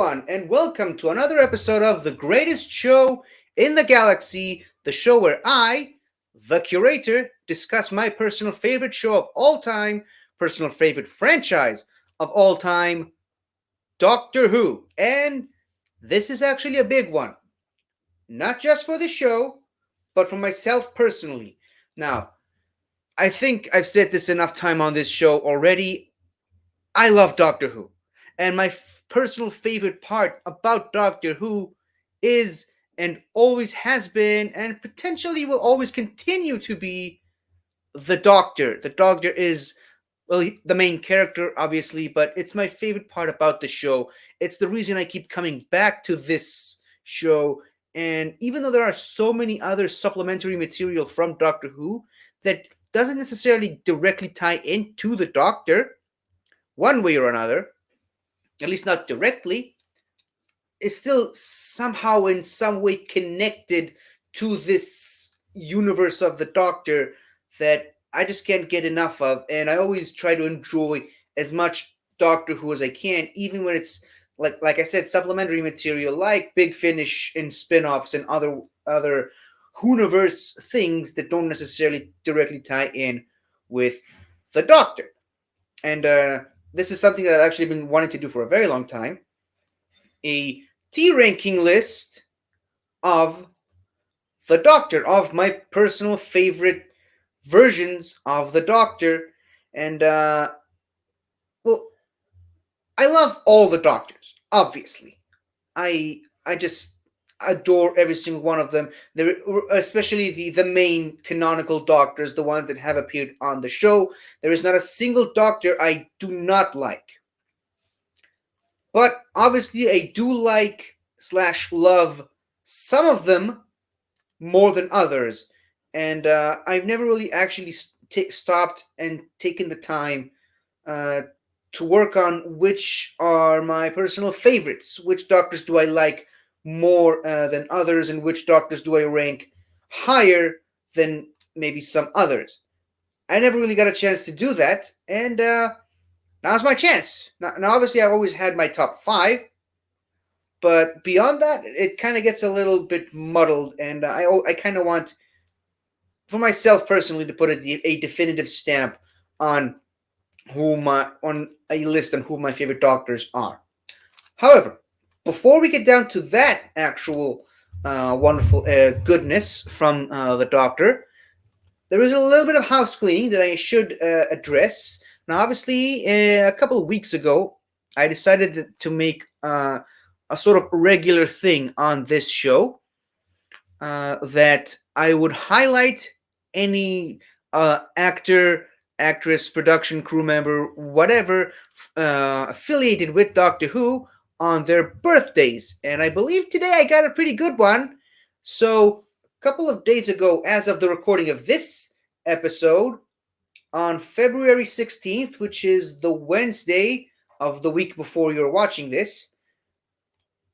everyone, and welcome to another episode of the greatest show in the galaxy, the show where I, the Curator, discuss my personal favorite show of all time, personal favorite franchise of all time, Doctor Who. And this is actually a big one, not just for the show, but for myself personally. Now, I think I've said this enough time on this show already. I love Doctor Who. And my personal favorite part about Doctor Who is and always has been and potentially will always continue to be the Doctor. The Doctor is, well, the main character, obviously, but it's my favorite part about the show. It's the reason I keep coming back to this show. And even though there are so many other supplementary material from Doctor Who that doesn't necessarily directly tie into the Doctor, one way or another, at least not directly, is still somehow in some way connected to this universe of the Doctor that I just can't get enough of, and I always try to enjoy as much Doctor Who as I can, even when it's like I said, supplementary material like Big Finish and spin-offs and other Whoniverse things that don't necessarily directly tie in with the Doctor. And this is something that I've actually been wanting to do for a very long time. A T ranking list of the Doctor, of my personal favorite versions of the Doctor. And, well, I love all the Doctors, obviously. I just adore every single one of them. There, especially the main canonical Doctors, the ones that have appeared on the show. There is not a single Doctor I do not like. But obviously, I do like / love some of them more than others, and I've never really actually stopped and taken the time uh, to work on which are my personal favorites. Which Doctors do I like more than others, and which Doctors do I rank higher than maybe some others? I never really got a chance to do that, and now's my chance. Now, obviously, I've always had my top 5, but beyond that, it kind of gets a little bit muddled, and I kind of want, for myself personally, to put a definitive stamp on on a list on who my favorite Doctors are. However, before we get down to that actual wonderful goodness from the Doctor, there is a little bit of house cleaning that I should address. Now, obviously, a couple of weeks ago, I decided to make a sort of regular thing on this show that I would highlight any actor, actress, production crew member, whatever, affiliated with Doctor Who on their birthdays. And I believe today I got a pretty good one. So, a couple of days ago, as of the recording of this episode, on February 16th, which is the Wednesday of the week before you're watching this,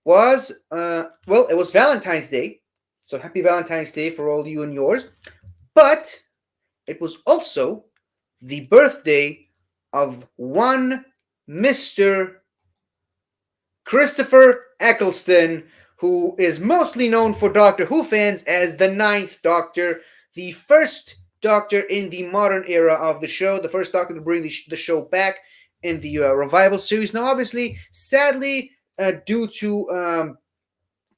was, it was Valentine's Day. So happy Valentine's Day for all you and yours. But it was also the birthday of one Mr. Christopher Eccleston, who is mostly known for Doctor Who fans as the 9th Doctor, the first Doctor in the modern era of the show, the first Doctor to bring the show back in the revival series. Now, obviously, sadly, due to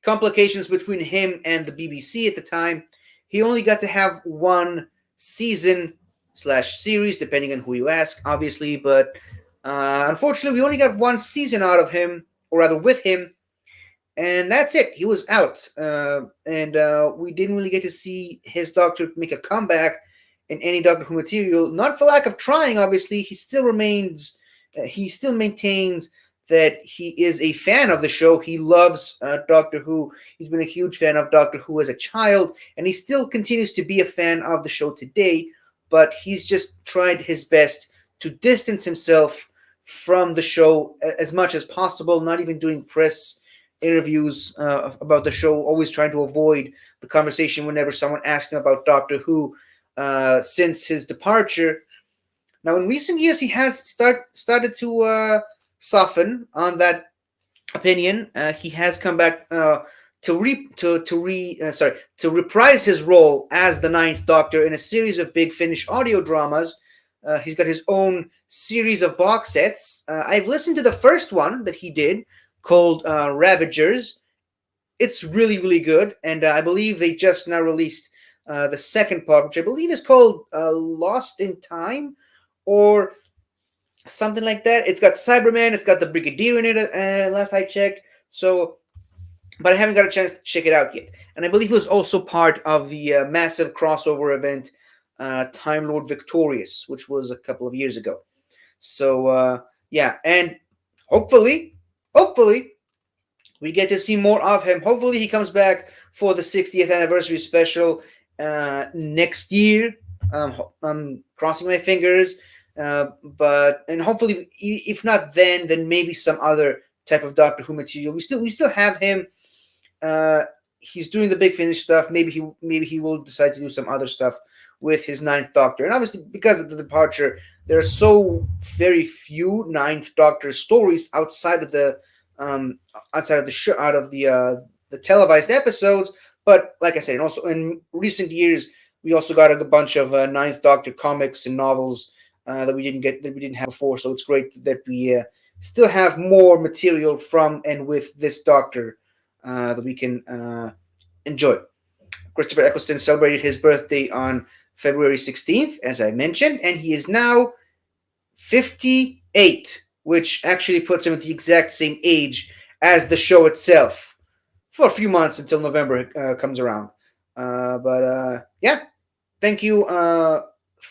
complications between him and the BBC at the time, he only got to have one season / series, depending on who you ask, obviously. But unfortunately, we only got one season out of him, or rather with him, and that's it. He was out, and we didn't really get to see his Doctor make a comeback in any Doctor Who material. Not for lack of trying, obviously. He still maintains that he is a fan of the show. He loves Doctor Who. He's been a huge fan of Doctor Who as a child, and he still continues to be a fan of the show today, but he's just tried his best to distance himself from the show as much as possible, not even doing press interviews about the show, always trying to avoid the conversation whenever someone asked him about Doctor Who since his departure. Now, in recent years, he has started to soften on that opinion, he has come back to reprise his role as the Ninth Doctor in a series of Big Finish audio dramas. He's got his own series of box sets. I've listened to the first one that he did called Ravagers. It's really, really good, and I believe they just now released the second part, which I believe is called Lost in Time or something like that. It's got Cyberman, it's got the Brigadier in it, last I checked. So, but I haven't got a chance to check it out yet. And I believe it was also part of the massive crossover event, Time Lord Victorious, which was a couple of years ago. So, yeah, and hopefully, hopefully, we get to see more of him. Hopefully, he comes back for the 60th anniversary special next year. I'm crossing my fingers, but and hopefully, if not then maybe some other type of Doctor Who material. We still have him. Uh, he's doing the Big Finish stuff. Maybe he will decide to do some other stuff with his Ninth Doctor. And obviously, because of the departure, there are so very few Ninth Doctor stories um, outside of the show, out of the televised episodes. But like I said, and also in recent years, we also got a bunch of Ninth Doctor comics and novels that we didn't have before. So it's great that we still have more material from and with this Doctor that we can enjoy. Christopher Eccleston celebrated his birthday on February 16th, as I mentioned, and he is now 58, which actually puts him at the exact same age as the show itself for a few months until November comes around. But yeah, thank you,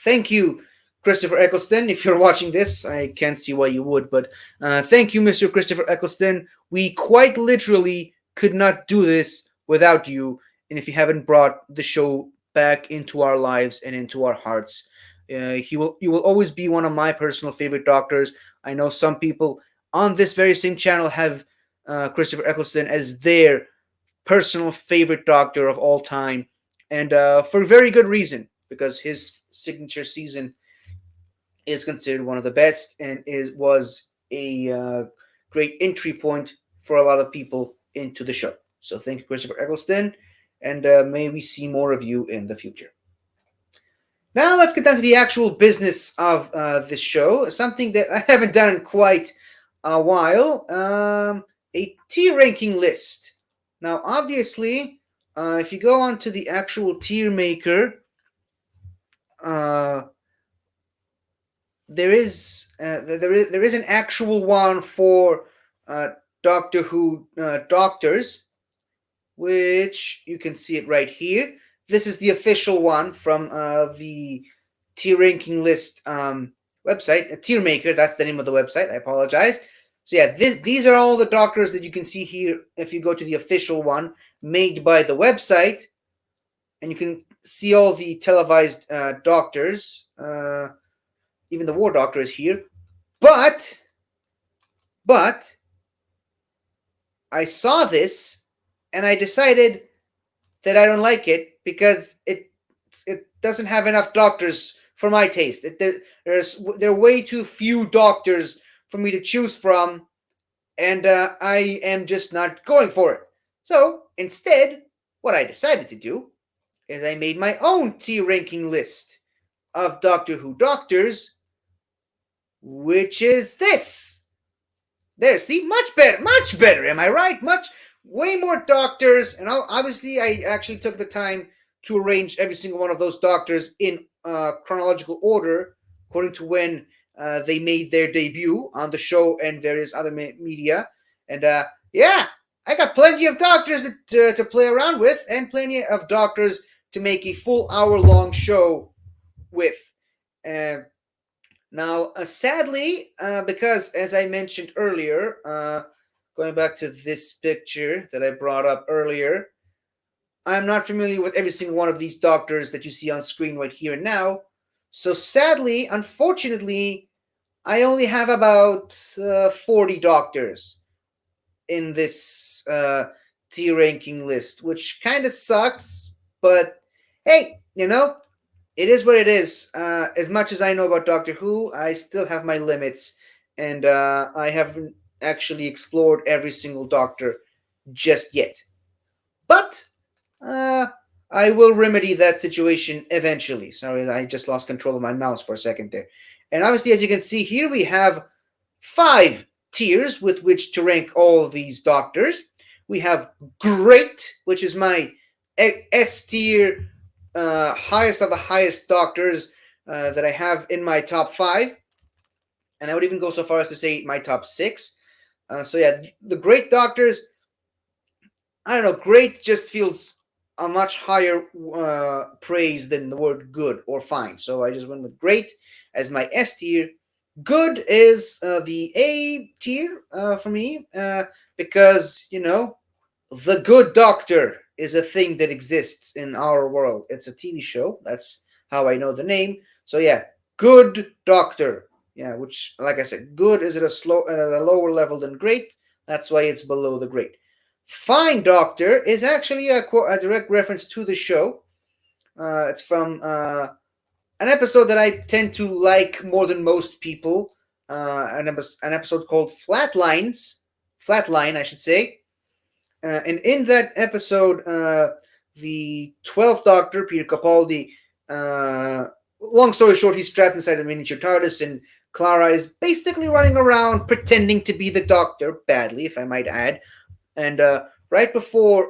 thank you, Christopher Eccleston. If you're watching this, I can't see why you would, but thank you, Mr. Christopher Eccleston. We quite literally could not do this without you, and if you haven't brought the show back into our lives and into our hearts. You will always be one of my personal favorite doctors. I know some people on this very same channel have Christopher Eccleston as their personal favorite doctor of all time, and for very good reason, because his signature season is considered one of the best and was a great entry point for a lot of people into the show. So thank you, Christopher Eccleston, and may we see more of you in the future. Now let's get down to the actual business of this show, something that I haven't done in quite a while, a tier ranking list. Now, obviously, if you go on to the actual tier maker, uh, there is an actual one for Doctor Who doctors, which you can see it right here. This is the official one from the tier ranking list website, a tier maker. That's the name of the website. I apologize. So yeah, these are all the doctors that you can see here. If you go to the official one made by the website, and you can see all the televised doctors. Even the War Doctor is here, but I saw this and I decided that I don't like it because it doesn't have enough doctors for my taste. There are way too few doctors for me to choose from, and I am just not going for it. So instead, what I decided to do is I made my own tier ranking list of Doctor Who doctors, which is this. There, see, much better, much better. Am I right? Way more doctors, and obviously, I actually took the time to arrange every single one of those doctors in chronological order, according to when they made their debut on the show and various other media. And yeah, I got plenty of doctors to play around with, and plenty of doctors to make a full hour-long show with. Now, sadly, because as I mentioned earlier, going back to this picture that I brought up earlier, I'm not familiar with every single one of these doctors that you see on screen right here and now. So sadly, unfortunately, I only have about 40 doctors in this tier ranking list, which kind of sucks, but hey, it is what it is. As much as I know about Doctor Who, I still have my limits, and I have actually explored every single Doctor just yet. But uh, I will remedy that situation eventually. Sorry, I just lost control of my mouse for a second there. And obviously, as you can see here, we have 5 tiers with which to rank all of these Doctors. We have Great, which is my S tier, highest of the highest Doctors that I have in my top 5. And I would even go so far as to say my top 6. So yeah, the Great Doctors, I don't know, great just feels a much higher praise than the word good or fine. So I just went with great as my S tier. Good is the A tier for me because, The Good Doctor is a thing that exists in our world. It's a TV show. That's how I know the name. So yeah, Good Doctor. Yeah, which, like I said, good is at a lower level than great. That's why it's below the great. Fine Doctor is actually a direct reference to the show. It's from an episode that I tend to like more than most people. An episode called Flatline, I should say. And in that episode, the 12th Doctor, Peter Capaldi, long story short, he's trapped inside a miniature TARDIS, and Clara is basically running around pretending to be the Doctor, badly, if I might add. And right before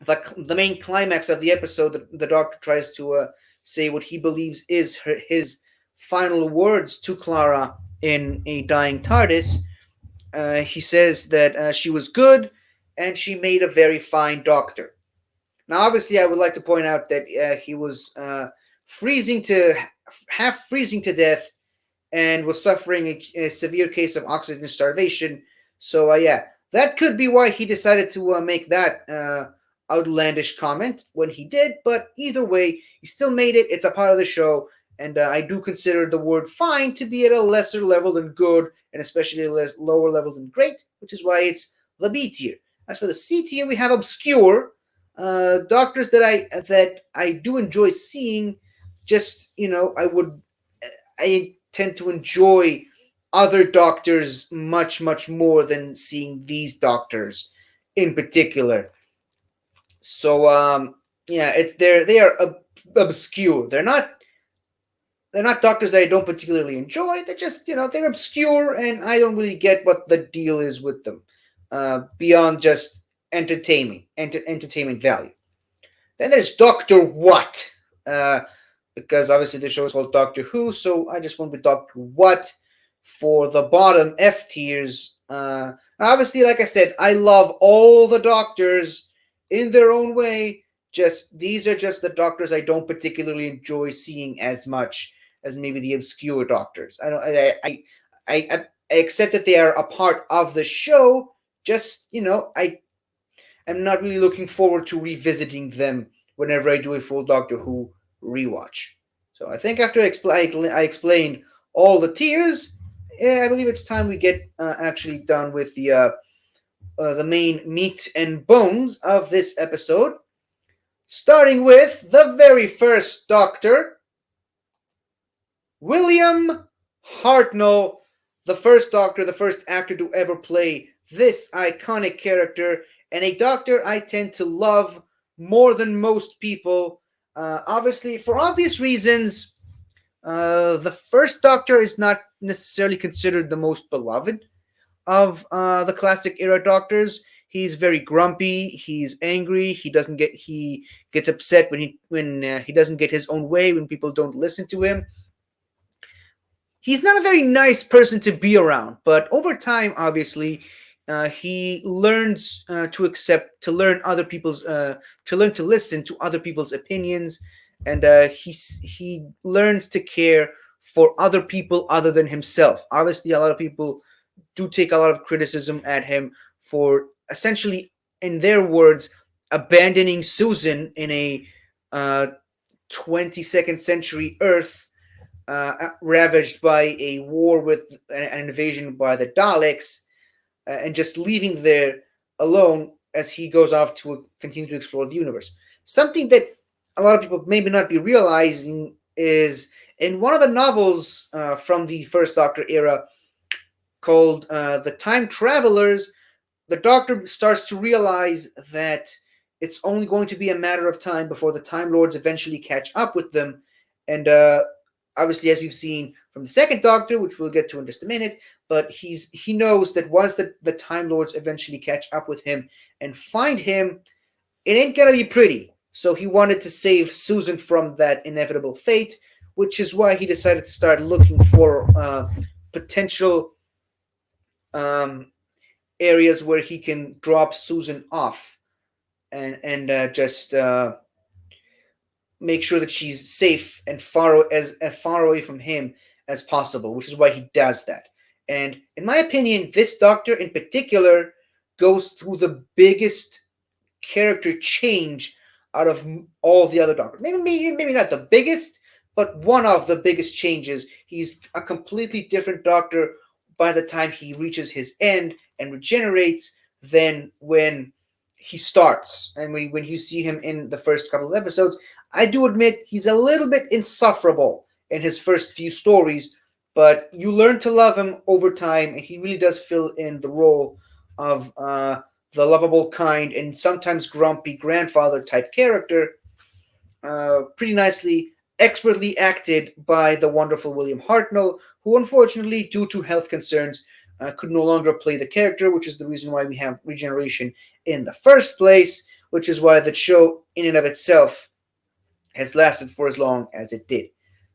the main climax of the episode, the Doctor tries to say what he believes is his final words to Clara in a dying TARDIS. He says that she was good and she made a very fine Doctor. Now, obviously, I would like to point out that he was half freezing to death and was suffering a severe case of oxygen starvation. So, yeah, that could be why he decided to make that outlandish comment when he did. But either way, he still made it. It's a part of the show. And I do consider the word fine to be at a lesser level than good, and especially a lower level than great, which is why it's the B tier. As for the C tier, we have obscure doctors that I do enjoy seeing. Just I tend to enjoy other doctors much more than seeing these doctors in particular. So yeah, they are obscure. They're not doctors that I don't particularly enjoy. They're just they're obscure, and I don't really get what the deal is with them beyond just entertainment value. Then there's Doctor What, because obviously the show is called Doctor Who, so I just went with Doctor What for the bottom F tiers. Obviously, like I said, I love all the Doctors in their own way. Just these are just the Doctors I don't particularly enjoy seeing as much as maybe the obscure Doctors. I don't. I accept that they are a part of the show. Just I'm not really looking forward to revisiting them whenever I do a full Doctor Who rewatch. So I think after I explained all the tiers, I believe it's time we get actually done with the main meat and bones of this episode. Starting with the very first Doctor, William Hartnell, the first Doctor, the first actor to ever play this iconic character, and a Doctor I tend to love more than most people. Obviously, for obvious reasons, the first Doctor is not necessarily considered the most beloved of the classic era Doctors. He's very grumpy. He's angry. He gets upset when he doesn't get his own way, when people don't listen to him. He's not a very nice person to be around, but over time, obviously, he learns to learn to listen to other people's opinions, and he learns to care for other people other than himself. Obviously, a lot of people do take a lot of criticism at him for essentially, in their words, abandoning Susan in a 22nd century Earth ravaged by a war with an invasion by the Daleks, and just leaving there alone as he goes off to continue to explore the universe. Something that a lot of people maybe not be realizing is in one of the novels from the First Doctor era, called The Time Travelers, the Doctor starts to realize that it's only going to be a matter of time before the Time Lords eventually catch up with them. And obviously, as we've seen from the second Doctor, which we'll get to in just a minute, but he knows that once the Time Lords eventually catch up with him and find him, it ain't gonna be pretty. So he wanted to save Susan from that inevitable fate, which is why he decided to start looking for potential um, areas where he can drop Susan off and just make sure that she's safe and as far away from him as possible, which is why he does that. And in my opinion, this Doctor in particular goes through the biggest character change out of all the other Doctors. Maybe not the biggest, but one of the biggest changes. He's a completely different Doctor by the time he reaches his end and regenerates than when he starts. And when you see him in the first couple of episodes, I do admit he's a little bit insufferable in his first few stories, but you learn to love him over time, and he really does fill in the role of the lovable, kind, and sometimes grumpy grandfather type character pretty nicely, expertly acted by the wonderful William Hartnell, who unfortunately, due to health concerns, could no longer play the character, which is the reason why we have regeneration in the first place, which is why the show in and of itself has lasted for as long as it did.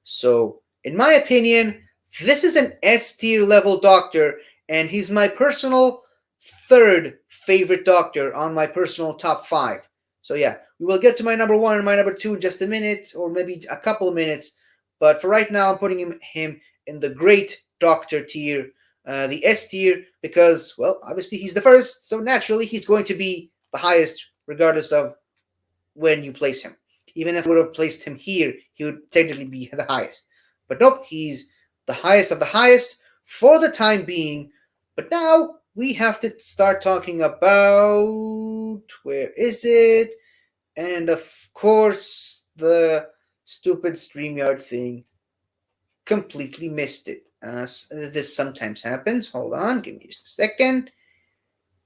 So, in my opinion, this is an S tier level Doctor, and he's my personal third favorite Doctor on my personal top 5. So yeah, we will get to my number 1 and my number 2 in just a minute, or maybe a couple of minutes. But for right now, I'm putting him in the great Doctor tier, the S tier, because, well, obviously he's the first, so naturally he's going to be the highest, regardless of when you place him. Even if I would have placed him here, he would technically be the highest. But nope, he's the highest of the highest for the time being. But now we have to start talking about, where is it? And of course, the stupid StreamYard thing. Completely missed it. This sometimes happens. Hold on, give me just a second.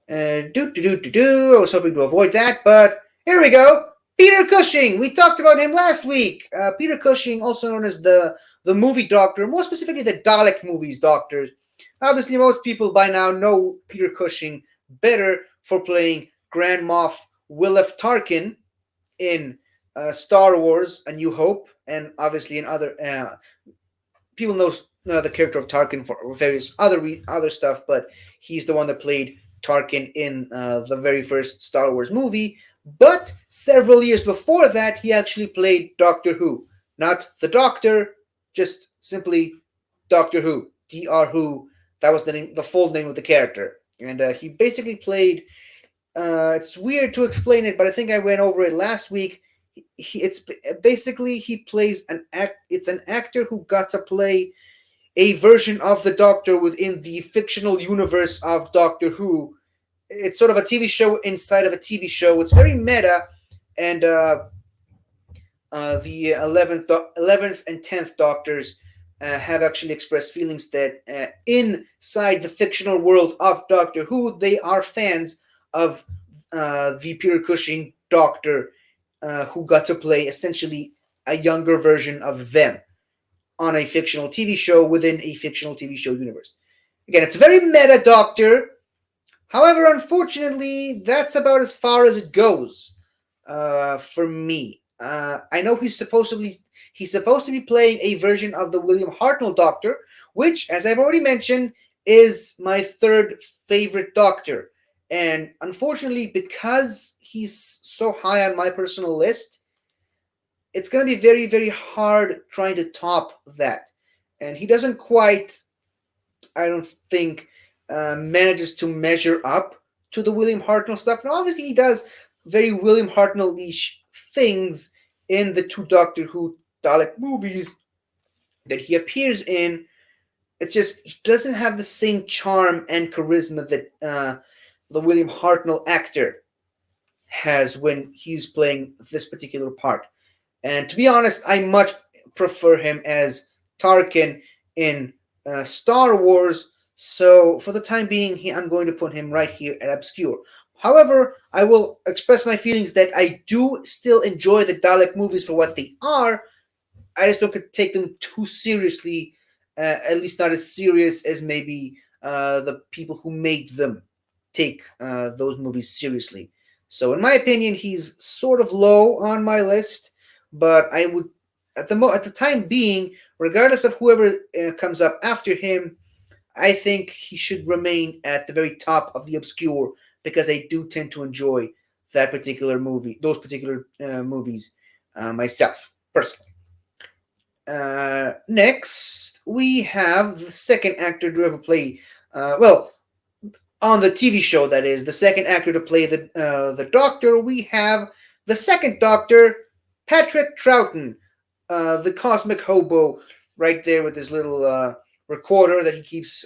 I was hoping to avoid that, but here we go. Peter Cushing. We talked about him last week. Peter Cushing, also known as the movie Doctor, more specifically the Dalek movies Doctor. Obviously, most people by now know Peter Cushing better for playing Grand Moff Wilf Tarkin in Star Wars: A New Hope, and obviously in other people know the character of Tarkin for various other stuff, but he's the one that played Tarkin in the very first Star Wars movie. But several years before that, he actually played Doctor Who. Not the Doctor, just simply Doctor Who. Dr. Who. That was the full name of the character. And he basically played... it's weird to explain it, but I think I went over it last week. It's basically he plays it's an actor who got to play a version of the Doctor within the fictional universe of Doctor Who. It's sort of a TV show inside of a TV show. It's very meta, and the 11th and 10th Doctors have actually expressed feelings that inside the fictional world of Doctor Who, they are fans of the Peter Cushing Doctor, who got to play essentially a younger version of them on a fictional TV show within a fictional TV show universe. Again, it's a very meta Doctor. However, unfortunately, that's about as far as it goes for me. I know he's supposed to be playing a version of the William Hartnell Doctor, which, as I've already mentioned, is my third favorite Doctor. And unfortunately, because he's so high on my personal list, it's going to be very, very hard trying to top that. And he doesn't quite, I don't think, manages to measure up to the William Hartnell stuff. Now, obviously, he does very William Hartnell-ish things in the 2 Doctor Who Dalek movies that he appears in. It's just he doesn't have the same charm and charisma that the William Hartnell actor has when he's playing this particular part. And to be honest, I much prefer him as Tarkin in Star Wars, So for the time being, I'm going to put him right here at obscure. However, I will express my feelings that I do still enjoy the Dalek movies for what they are. I just don't take them too seriously, at least not as serious as maybe the people who made them take those movies seriously. So, in my opinion, he's sort of low on my list, but I would, at the time being, regardless of whoever comes up after him, I think he should remain at the very top of the obscure because I do tend to enjoy that particular movie, those particular movies myself personally. Next, we have the second actor to ever play, well, on the TV show, that is, the second actor to play the Doctor. We have the second Doctor, Patrick Troughton, the cosmic hobo, right there with his little recorder that he keeps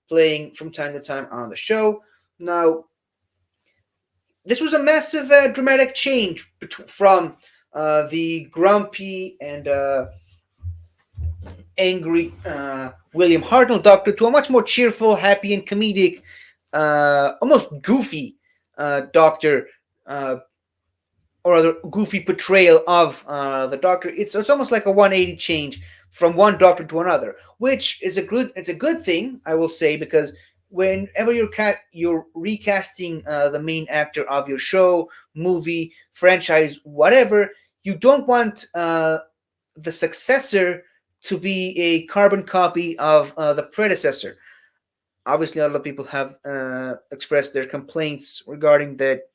playing from time to time on the show. Now, this was a massive dramatic change from the grumpy and angry William Hartnell Doctor to a much more cheerful, happy, and comedic, almost goofy Doctor, or other goofy portrayal of the Doctor. It's almost like a 180 change from one Doctor to another, which is a good thing, I will say, because whenever you're recasting the main actor of your show, movie, franchise, whatever, you don't want the successor to be a carbon copy of the predecessor. Obviously, a lot of people have expressed their complaints regarding that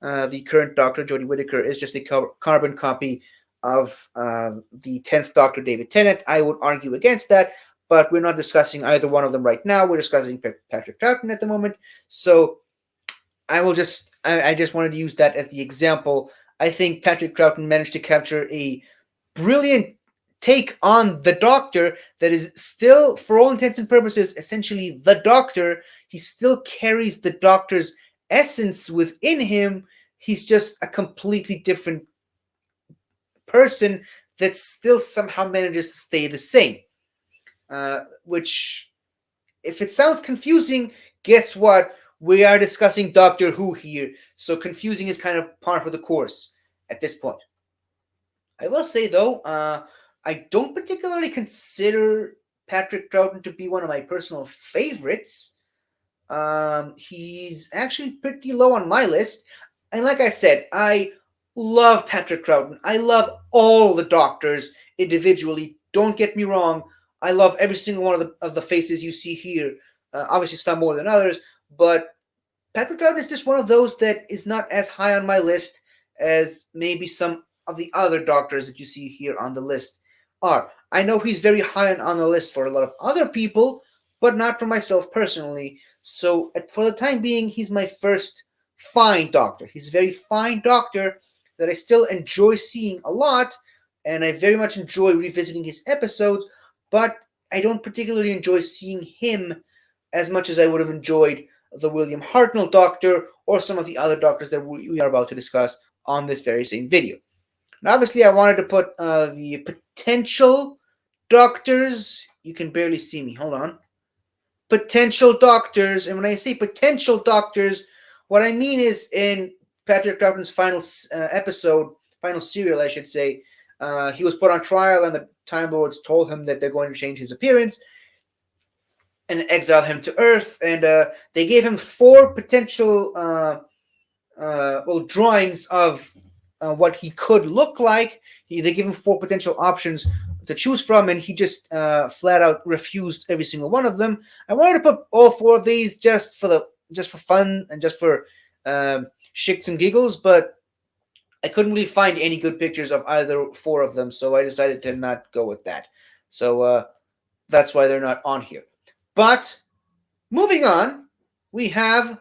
the current Doctor, Jodie Whittaker, is just a carbon copy of the 10th Doctor, David Tennant. I would argue against that, but we're not discussing either one of them right now. We're discussing Patrick Troughton at the moment. So I just wanted to use that as the example. I think Patrick Troughton managed to capture a brilliant take on the Doctor that is still, for all intents and purposes, essentially the Doctor. He still carries the Doctor's essence within him. He's just a completely different person that still somehow manages to stay the same. Which, if it sounds confusing, guess what? We are discussing Doctor Who here, so confusing is kind of par for the course at this point. I will say, though, I don't particularly consider Patrick Troughton to be one of my personal favorites. He's actually pretty low on my list. And like I said, I love Patrick Troughton. I love all the Doctors individually. Don't get me wrong. I love every single one of the faces you see here. Obviously, some more than others, but Patrick Troughton is just one of those that is not as high on my list as maybe some of the other Doctors that you see here on the list are. I know he's very high on the list for a lot of other people, but not for myself personally. So for the time being, he's my first fine Doctor. He's a very fine Doctor that I still enjoy seeing a lot, and I very much enjoy revisiting his episodes, but I don't particularly enjoy seeing him as much as I would have enjoyed the William Hartnell Doctor or some of the other Doctors that we are about to discuss on this very same video. Now, obviously, I wanted to put the potential Doctors. You can barely see me. Hold on. Potential Doctors. And when I say potential Doctors, what I mean is in Patrick Troughton's final episode, final serial, I should say, he was put on trial and the Time Lords told him that they're going to change his appearance and exile him to Earth. And they gave him 4 potential drawings of what he could look like. They give him 4 potential options to choose from, and he just flat out refused every single one of them. I wanted to put all 4 of these just for fun and just for shits and giggles, but I couldn't really find any good pictures of either 4 of them, so I decided to not go with that. So that's why they're not on here. But moving on, we have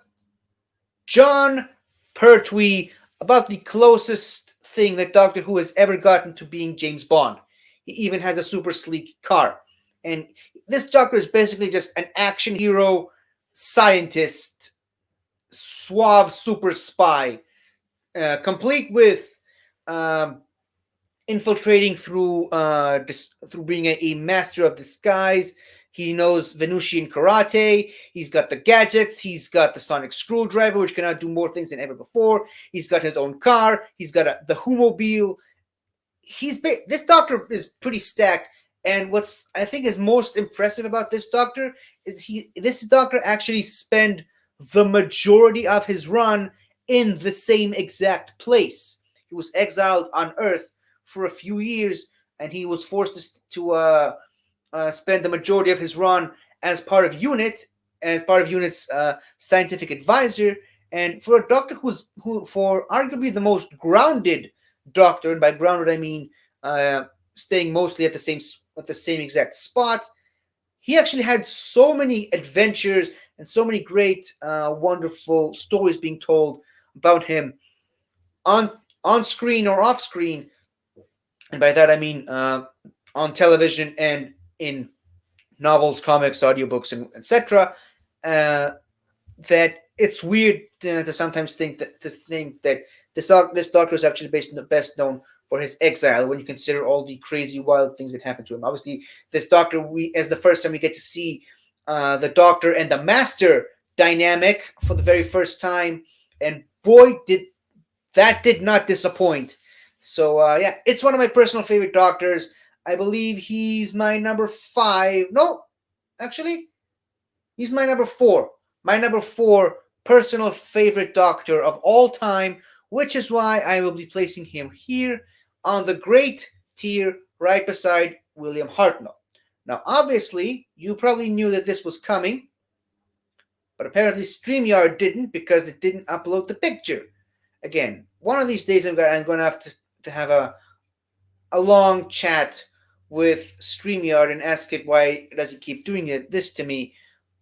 Jon Pertwee, about the closest thing that Doctor Who has ever gotten to being James Bond. He even has a super sleek car. And this Doctor is basically just an action hero, scientist, suave super spy, complete with infiltrating through being a master of disguise He knows Venusian karate. He's got the gadgets. He's got the sonic screwdriver, which can now do more things than ever before. He's got his own car. He's got the Whomobile. This Doctor is pretty stacked. And what's I think is most impressive about this Doctor is this Doctor actually spent the majority of his run in the same exact place. He was exiled on Earth for a few years, and he was forced to spend the majority of his run as part of Unit's scientific advisor. And for a Doctor who for arguably the most grounded Doctor, and by grounded I mean staying mostly at the same exact spot, he actually had so many adventures and so many great, wonderful stories being told about him on screen or off screen, and by that I mean on television and in novels, comics, audiobooks, and etc. That it's weird to sometimes think that this Doctor is actually best known for his exile when you consider all the crazy, wild things that happened to him. Obviously, this Doctor, as the first time we get to see the Doctor and the Master dynamic for the very first time, and boy, did not disappoint. So yeah, it's one of my personal favorite Doctors. I believe he's my number 5. No, actually, he's my number 4. My number 4 personal favorite Doctor of all time, which is why I will be placing him here on the great tier right beside William Hartnell. Now, obviously, you probably knew that this was coming, but apparently StreamYard didn't because it didn't upload the picture. Again, one of these days I'm going to have to have a long chat with StreamYard and ask it why does he keep doing this to me.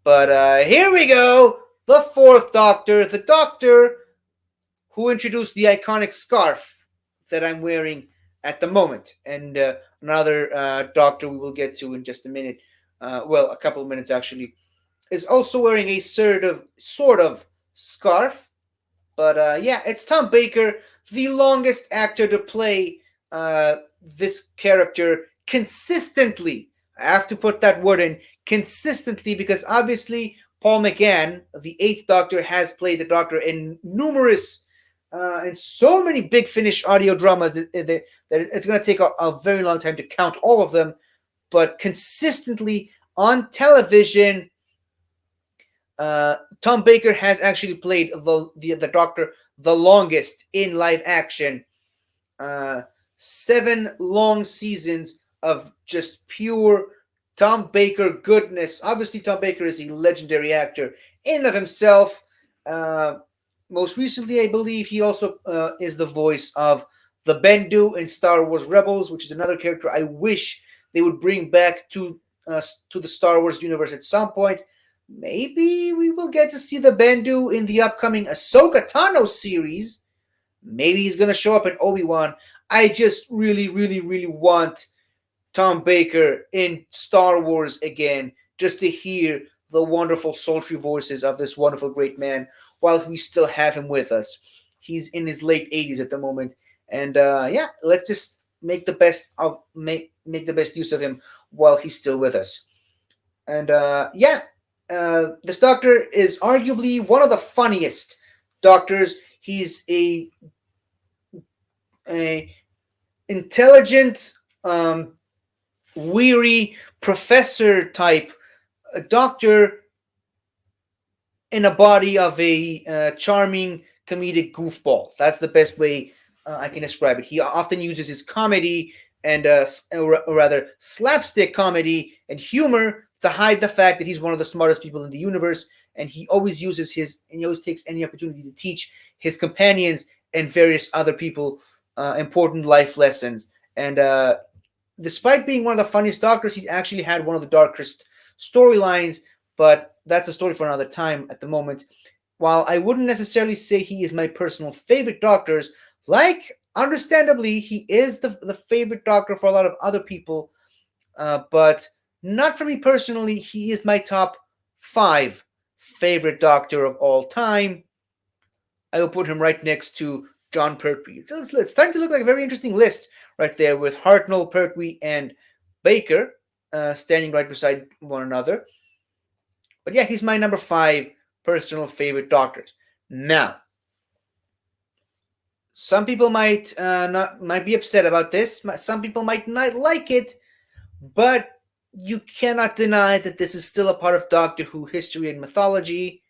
But here we go, the 4th Doctor, the Doctor who introduced the iconic scarf that I'm wearing at the moment, and another Doctor we will get to in just a minute, well, a couple of minutes actually, is also wearing a sort of scarf. But yeah, it's Tom Baker, the longest actor to play this character consistently. I have to put that word in, consistently, because obviously Paul McGann, the 8th Doctor, has played the Doctor in numerous and so many Big Finish audio dramas that it's going to take a very long time to count all of them. But consistently on television, Tom Baker has actually played the Doctor the longest in live action. 7 long seasons of just pure Tom Baker goodness. Obviously, Tom Baker is a legendary actor in and of himself. Most recently, I believe he also is the voice of the Bendu in Star Wars Rebels, which is another character I wish they would bring back to the Star Wars universe at some point. Maybe we will get to see the Bendu in the upcoming Ahsoka Tano series. Maybe he's going to show up in Obi-Wan. I just really, really, really want Tom Baker in Star Wars again, just to hear the wonderful, sultry voices of this wonderful, great man while we still have him with us. He's in his late 80s at the moment. And yeah, let's just make the best use of him while he's still with us. And yeah, this Doctor is arguably one of the funniest Doctors. He's a intelligent, weary professor type Doctor in a body of a charming comedic goofball. That's the best way I can describe it. He often uses his comedy and or rather slapstick comedy and humor to hide the fact that he's one of the smartest people in the universe, and he always takes any opportunity to teach his companions and various other people important life lessons. And despite being one of the funniest Doctors, he's actually had one of the darkest storylines, but that's a story for another time at the moment. While I wouldn't necessarily say he is my personal favorite Doctors, like, understandably, he is the favorite Doctor for a lot of other people, but not for me personally. He is my top 5 favorite Doctor of all time. I will put him right next to John Pertwee. So it's starting to look like a very interesting list right there with Hartnell, Pertwee, and Baker. standing right beside one another. But yeah, he's my number 5 personal favorite Doctors. Now, some people might be upset about this. Some people might not like it, but you cannot deny that this is still a part of Doctor Who history and mythology.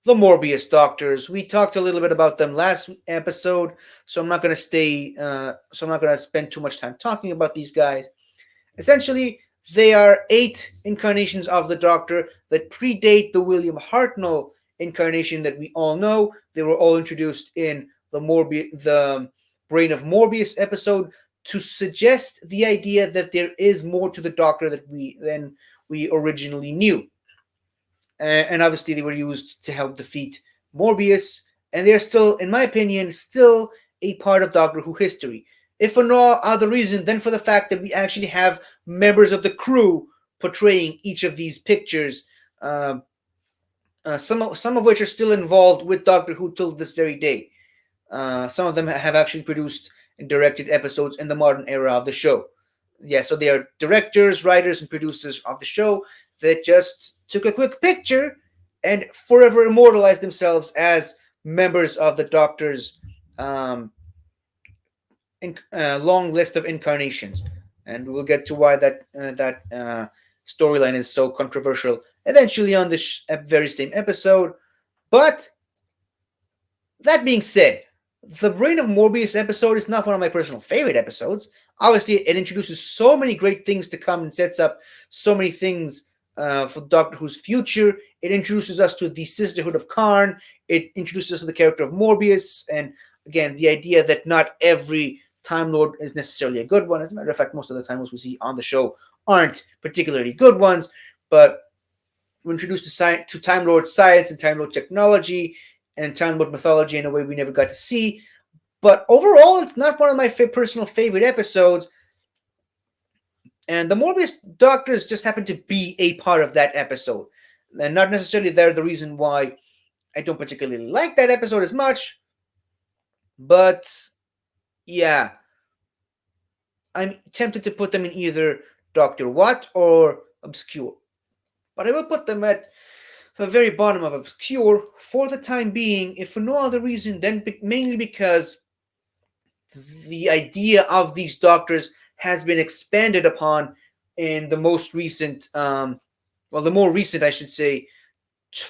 The Morbius Doctors. We talked a little bit about them last episode, so I'm not going to spend too much time talking about these guys. Essentially, they are 8 incarnations of the Doctor that predate the William Hartnell incarnation that we all know. They were all introduced in the Brain of Morbius episode to suggest the idea that there is more to the Doctor than we originally knew. And obviously they were used to help defeat Morbius, and they're still, in my opinion, still a part of Doctor Who history. If for no other reason than for the fact that we actually have members of the crew portraying each of these pictures, some of which are still involved with Doctor Who till this very day. Some of them have actually produced and directed episodes in the modern era of the show. Yeah, so they are directors, writers, and producers of the show that just took a quick picture and forever immortalized themselves as members of the Doctor's long list of incarnations. And we'll get to why that storyline is so controversial eventually on this very same episode. But that being said, the Brain of Morbius episode is not one of my personal favorite episodes. Obviously, it introduces so many great things to come and sets up so many things for Doctor Who's future. It introduces us to the Sisterhood of Karn. It introduces us to the character of Morbius, and again, the idea that not every Time Lord is necessarily a good one. As a matter of fact, most of the Time Lords we see on the show aren't particularly good ones, but we're introduced to Time Lord science and Time Lord technology and Time Lord mythology in a way we never got to see. But overall, it's not one of my personal favorite episodes. And the Morbius Doctors just happen to be a part of that episode. And not necessarily they're the reason why I don't particularly like that episode as much. But yeah, I'm tempted to put them in either Dr. What or Obscure. But I will put them at the very bottom of Obscure for the time being, if for no other reason than mainly because the idea of these Doctors has been expanded upon in the most recent, the more recent, I should say,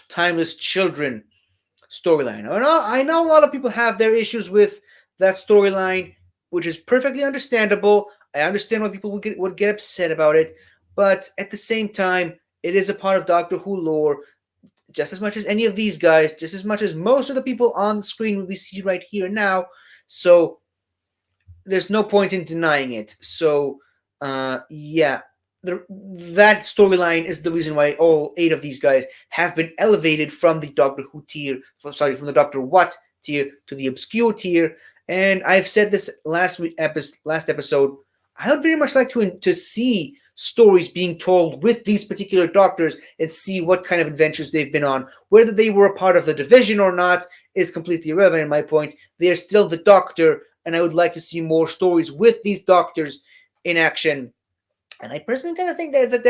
Timeless Children storyline. I know a lot of people have their issues with that storyline, which is perfectly understandable. I understand why people would get upset about it, but at the same time, it is a part of Doctor Who lore, just as much as any of these guys, just as much as most of the people on the screen we see right here and now. So there's no point in denying it. So yeah, that storyline is the reason why all 8 of these guys have been elevated from the Doctor Who tier, from the Doctor What tier to the Obscure tier. And I've said this last episode. I would very much like to see stories being told with these particular Doctors and see what kind of adventures they've been on. Whether they were a part of the division or not is completely irrelevant in my point. They are still the Doctor, and I would like to see more stories with these Doctors in action. And I personally kind of think that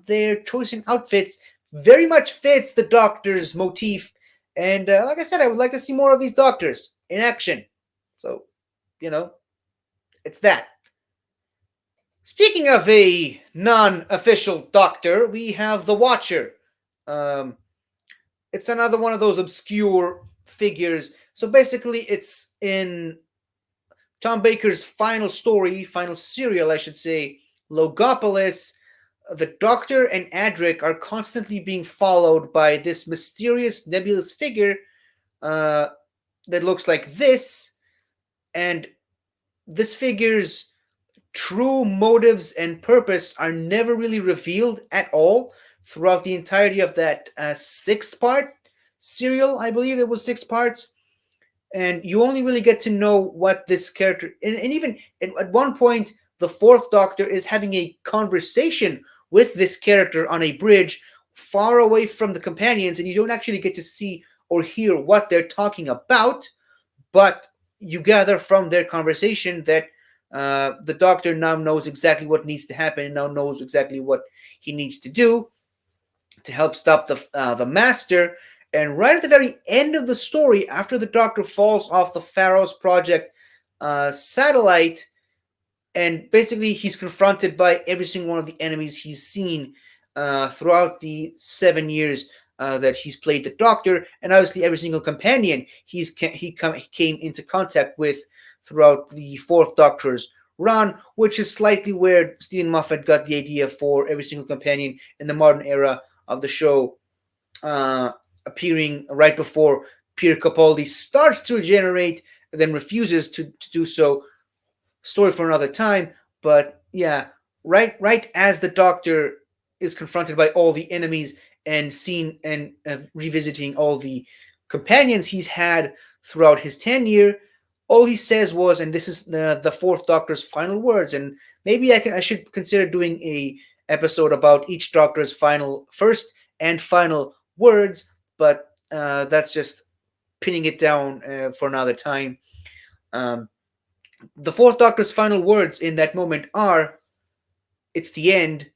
their choice in outfits very much fits the Doctor's motif. And like I said, I would like to see more of these Doctors in action. So, it's that. Speaking of a non-official Doctor, we have the Watcher. It's another one of those obscure figures. So basically, it's in Tom Baker's final serial, I should say, Logopolis. The Doctor and Adric are constantly being followed by this mysterious, nebulous figure that looks like this. And this figure's true motives and purpose are never really revealed at all throughout the entirety of that 6-part serial. I believe it was 6 parts. And you only really get to know what this character... And even at one point, the 4th Doctor is having a conversation with this character on a bridge far away from the companions, and you don't actually get to see or hear what they're talking about, but you gather from their conversation that The Doctor now knows exactly what needs to happen and now knows exactly what he needs to do to help stop the Master. And right at the very end of the story, after the Doctor falls off the Pharaoh's Project satellite, and basically he's confronted by every single one of the enemies he's seen throughout the 7 years that he's played the Doctor, and obviously every single companion he came into contact with throughout the Fourth Doctor's run, which is slightly where Stephen Moffat got the idea for every single companion in the modern era of the show appearing right before Peter Capaldi starts to regenerate, and then refuses to do so. Story for another time. But yeah, right as the Doctor is confronted by all the enemies and seen and revisiting all the companions he's had throughout his tenure, all he says was, and this is the Fourth Doctor's final words, and maybe I should consider doing a episode about each Doctor's first and final words, but that's just pinning it down for another time. The Fourth Doctor's final words in that moment are, "It's the end,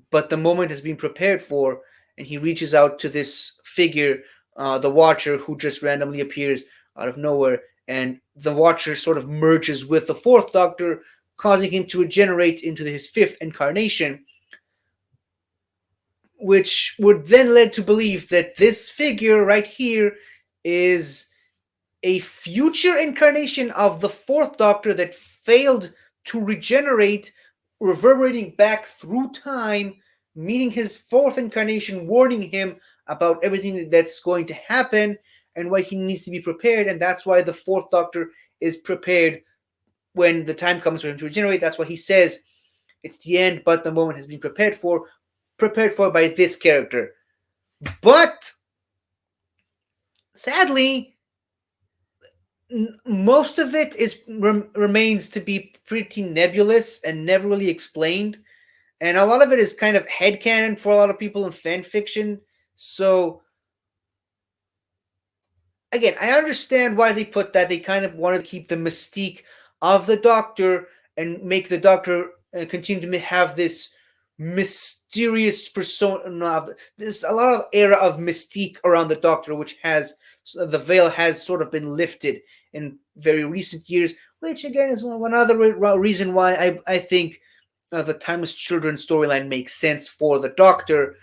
but the moment has been prepared for," and he reaches out to this figure, the Watcher, who just randomly appears out of nowhere, and the Watcher sort of merges with the Fourth Doctor, causing him to regenerate into his fifth incarnation, which would then lead to believe that this figure right here is a future incarnation of the Fourth Doctor that failed to regenerate, reverberating back through time, meeting his fourth incarnation, warning him about everything that's going to happen and why he needs to be prepared. And that's why the Fourth Doctor is prepared when the time comes for him to regenerate. That's why he says, "It's the end, but the moment has been prepared for by this character." But sadly, most of it remains to be pretty nebulous and never really explained, and a lot of it is kind of headcanon for a lot of people in fan fiction. So again, I understand why they put that. They kind of wanted to keep the mystique of the Doctor and make the Doctor continue to have this mysterious persona. There's a lot of era of mystique around the Doctor, which has the veil has sort of been lifted in very recent years, which again is one other reason why I think the Timeless Children storyline makes sense for the Doctor,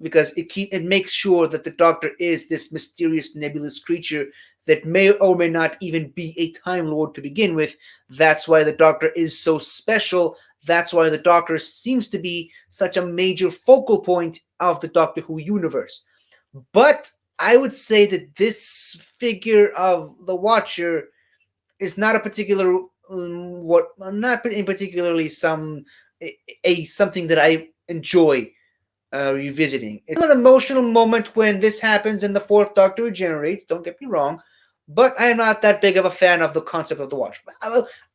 because it makes sure that the Doctor is this mysterious, nebulous creature that may or may not even be a Time Lord to begin with. That's why the Doctor is so special. That's why the Doctor seems to be such a major focal point of the Doctor Who universe. But I would say that this figure of the Watcher is not a particular not in particularly something that I enjoy revisiting. It's an emotional moment when this happens and the Fourth Doctor regenerates. Don't get me wrong, but I am not that big of a fan of the concept of the Watcher.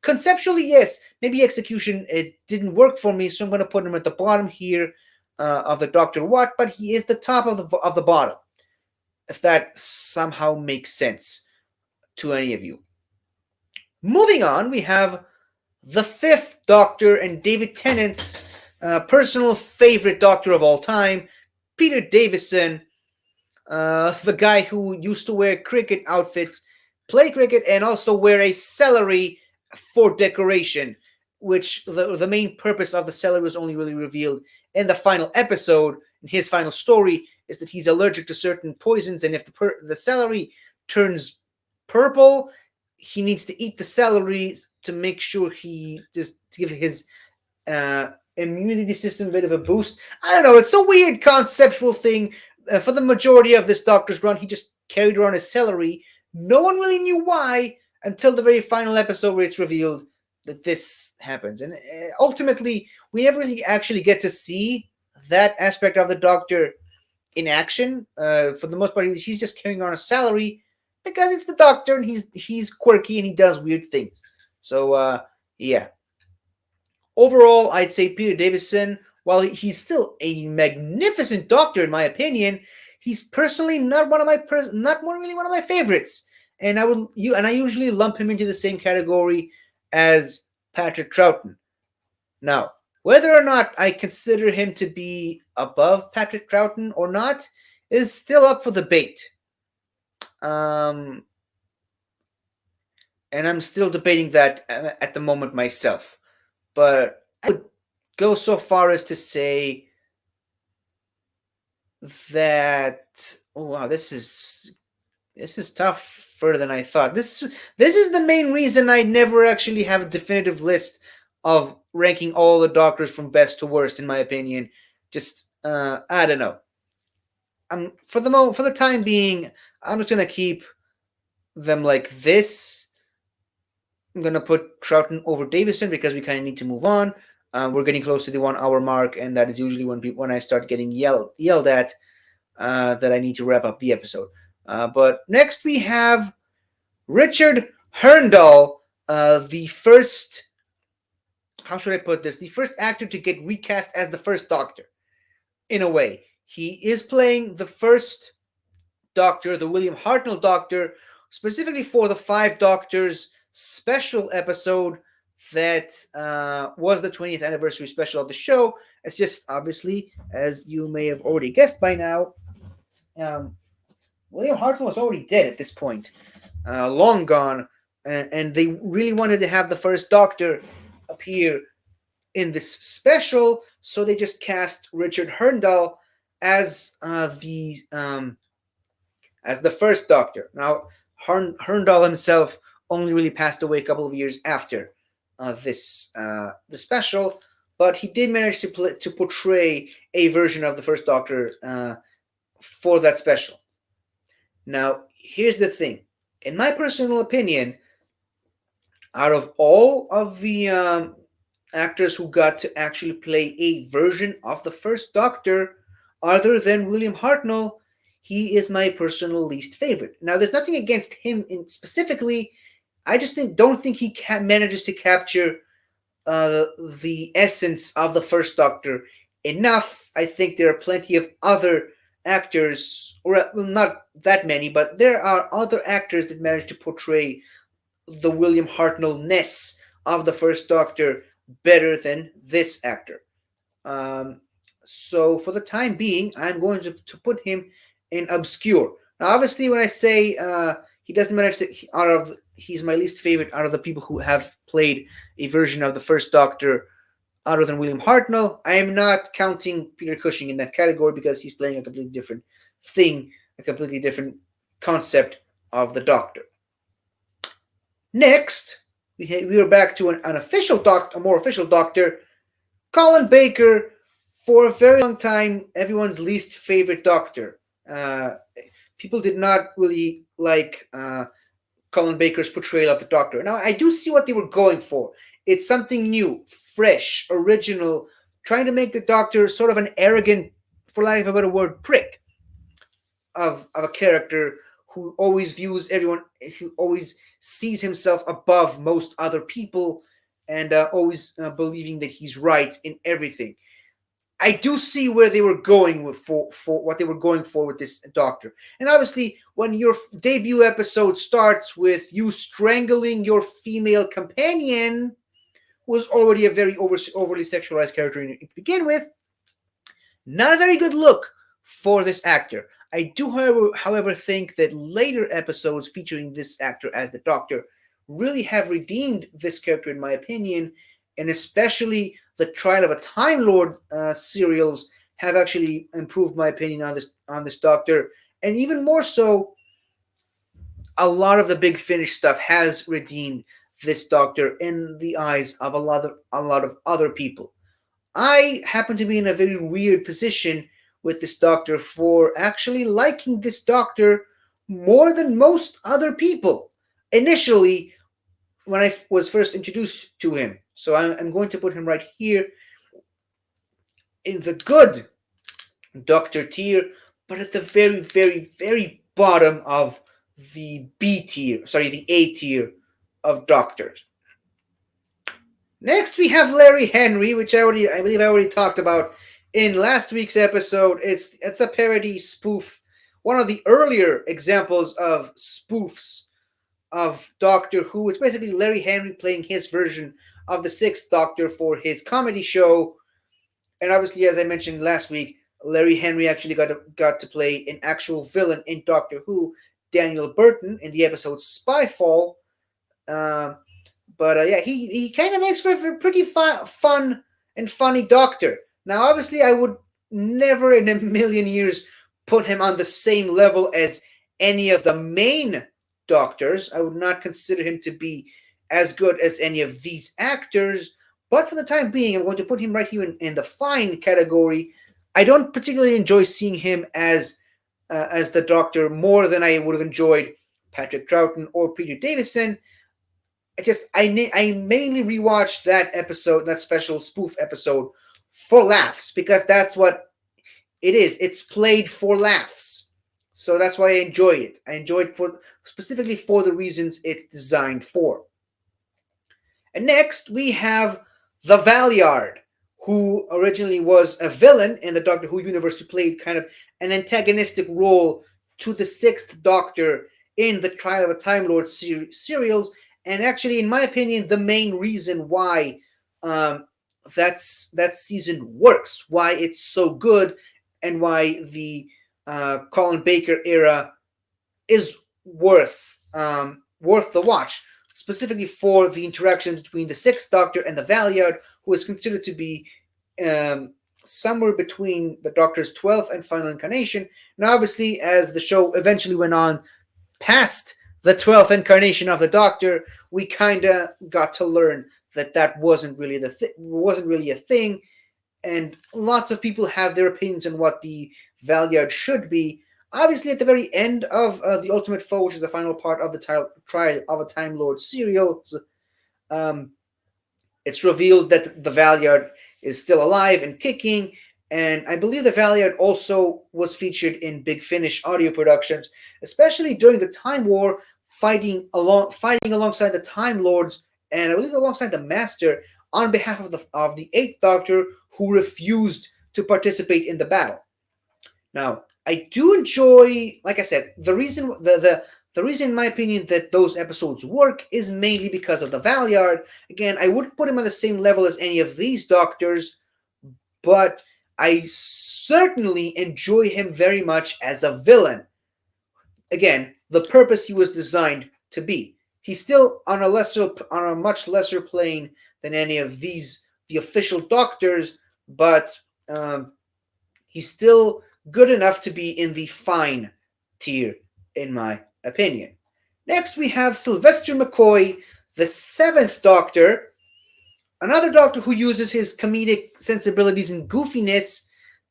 Conceptually, yes. Maybe execution it didn't work for me, so I'm going to put him at the bottom here of the Doctor What, but he is the top of the bottom, if that somehow makes sense to any of you. Moving on, we have the Fifth Doctor and David Tennant's personal favorite Doctor of all time, Peter Davison, the guy who used to wear cricket outfits, play cricket, and also wear a celery for decoration, which the main purpose of the celery was only really revealed in the final episode. In his final story is that he's allergic to certain poisons, and if the celery turns purple, he needs to eat the celery to make sure he just to give his immunity system a bit of a boost. I don't know. It's a weird conceptual thing. For the majority of this Doctor's run, he just carried around his celery. No one really knew why until the very final episode where it's revealed that this happens. And ultimately, we never really actually get to see that aspect of the Doctor in action. For the most part, he's just carrying around a celery because it's the Doctor and he's quirky and he does weird things. So, yeah. Overall, I'd say Peter Davison, while he's still a magnificent Doctor in my opinion, he's personally not really one of my favorites. And I usually lump him into the same category as Patrick Troughton. Now, whether or not I consider him to be above Patrick Troughton or not is still up for debate. And I'm still debating that at the moment myself. But I would go so far as to say that, oh wow, this is tougher than I thought. This is the main reason I never actually have a definitive list of ranking all the Doctors from best to worst, in my opinion. Just I don't know. For the time being, I'm just gonna keep them like this. I'm gonna put Trouten over Davison because we kind of need to move on. We're getting close to the 1 hour mark, and that is usually when I start getting yelled at that I need to wrap up the episode. But next we have Richard Herndall, the first. How should I put this? The first actor to get recast as the first Doctor. In a way, he is playing the first Doctor, the William Hartnell Doctor, specifically for the 5 Doctors special episode that was the 20th anniversary special of the show. It's just, obviously, as you may have already guessed by now, William Hartnell was already dead at this point, long gone, and they really wanted to have the first Doctor appear in this special, so they just cast Richard Herndall as the first Doctor. Now, Herndall himself only really passed away a couple of years after the special, but he did manage to portray a version of the first Doctor for that special. Now, here's the thing. In my personal opinion, out of all of the actors who got to actually play a version of the first Doctor, other than William Hartnell, he is my personal least favorite. Now, there's nothing against him specifically. I just don't think he manages to capture the essence of the first Doctor enough. I think there are plenty of other actors, or well, not that many, but there are other actors that manage to portray the William Hartnell-ness of the first Doctor better than this actor. So for the time being, I'm going to put him in obscure. Now, obviously, when I say he doesn't manage to, he's my least favorite out of the people who have played a version of the first Doctor other than William Hartnell, I am not counting Peter Cushing in that category because he's playing a completely different thing, a completely different concept of the Doctor. Next, we are back to an official Doctor, a more official Doctor, Colin Baker. For a very long time, everyone's least favorite Doctor. People did not really like Colin Baker's portrayal of the Doctor. Now, I do see what they were going for. It's something new, fresh, original, trying to make the Doctor sort of an arrogant, for lack of a better word, prick of a character who always views everyone, who always sees himself above most other people, and always believing that he's right in everything. I do see where they were going with for what they were going for with this Doctor. And obviously, when your debut episode starts with you strangling your female companion, was already a very overly sexualized character to begin with, not a very good look for this actor. I do, however, think that later episodes featuring this actor as the Doctor really have redeemed this character, in my opinion, and especially the Trial of a Time Lord serials have actually improved my opinion on this Doctor, and even more so, a lot of the Big Finish stuff has redeemed this Doctor in the eyes of a lot of other people. I happen to be in a very weird position with this Doctor for actually liking this Doctor more than most other people initially when I was first introduced to him. So I'm going to put him right here in the good Doctor tier, but at the very, very, very bottom of the the A tier of Doctors. Next, we have Larry Henry, which I believe I already talked about in last week's episode. It's a parody spoof, one of the earlier examples of spoofs of Doctor Who. It's basically Larry Henry playing his version of the Sixth Doctor for his comedy show. And obviously, as I mentioned last week, Larry Henry actually got to play an actual villain in Doctor Who, Daniel Burton, in the episode Spyfall. Um, but yeah, he kind of makes for a pretty fun and funny Doctor. Now, obviously, I would never in a million years put him on the same level as any of the main Doctors. I would not consider him to be as good as any of these actors. But for the time being, I'm going to put him right here in the fine category. I don't particularly enjoy seeing him as the Doctor more than I would have enjoyed Patrick Troughton or Peter Davison. I mainly rewatched that episode, that special spoof episode, for laughs, because that's what it is. It's played for laughs, so that's why I enjoy it. I enjoy it specifically for the reasons it's designed for. And next we have the Vallyard, who originally was a villain in the Doctor Who universe, who played kind of an antagonistic role to the Sixth Doctor in the Trial of a Time Lord serials, and actually, in my opinion, the main reason why that season works, why it's so good, and why the Colin Baker era is worth the watch, specifically for the interaction between the Sixth Doctor and the Vallyard, who is considered to be somewhere between the Doctor's 12th and final incarnation. Now, obviously, as the show eventually went on past the 12th incarnation of the Doctor, we kind of got to learn that wasn't really wasn't really a thing, and lots of people have their opinions on what the Vallyard should be. Obviously, at the very end of The Ultimate Foe, which is the final part of the Trial of a Time Lord serials, it's revealed that the Vallyard is still alive and kicking, and I believe the Vallyard also was featured in Big Finish audio productions, especially during the Time War, fighting alongside the Time Lords, and I believe alongside the Master, on behalf of the Eighth Doctor, who refused to participate in the battle. Now, I do enjoy, like I said, the reason in my opinion that those episodes work is mainly because of the Vallyard. Again, I wouldn't put him on the same level as any of these Doctors, but I certainly enjoy him very much as a villain. Again, the purpose he was designed to be. He's still on a much lesser plane than any of the official Doctors, but he's still good enough to be in the fine tier, in my opinion. Next, we have Sylvester Mccoy, the Seventh Doctor, another Doctor who uses his comedic sensibilities and goofiness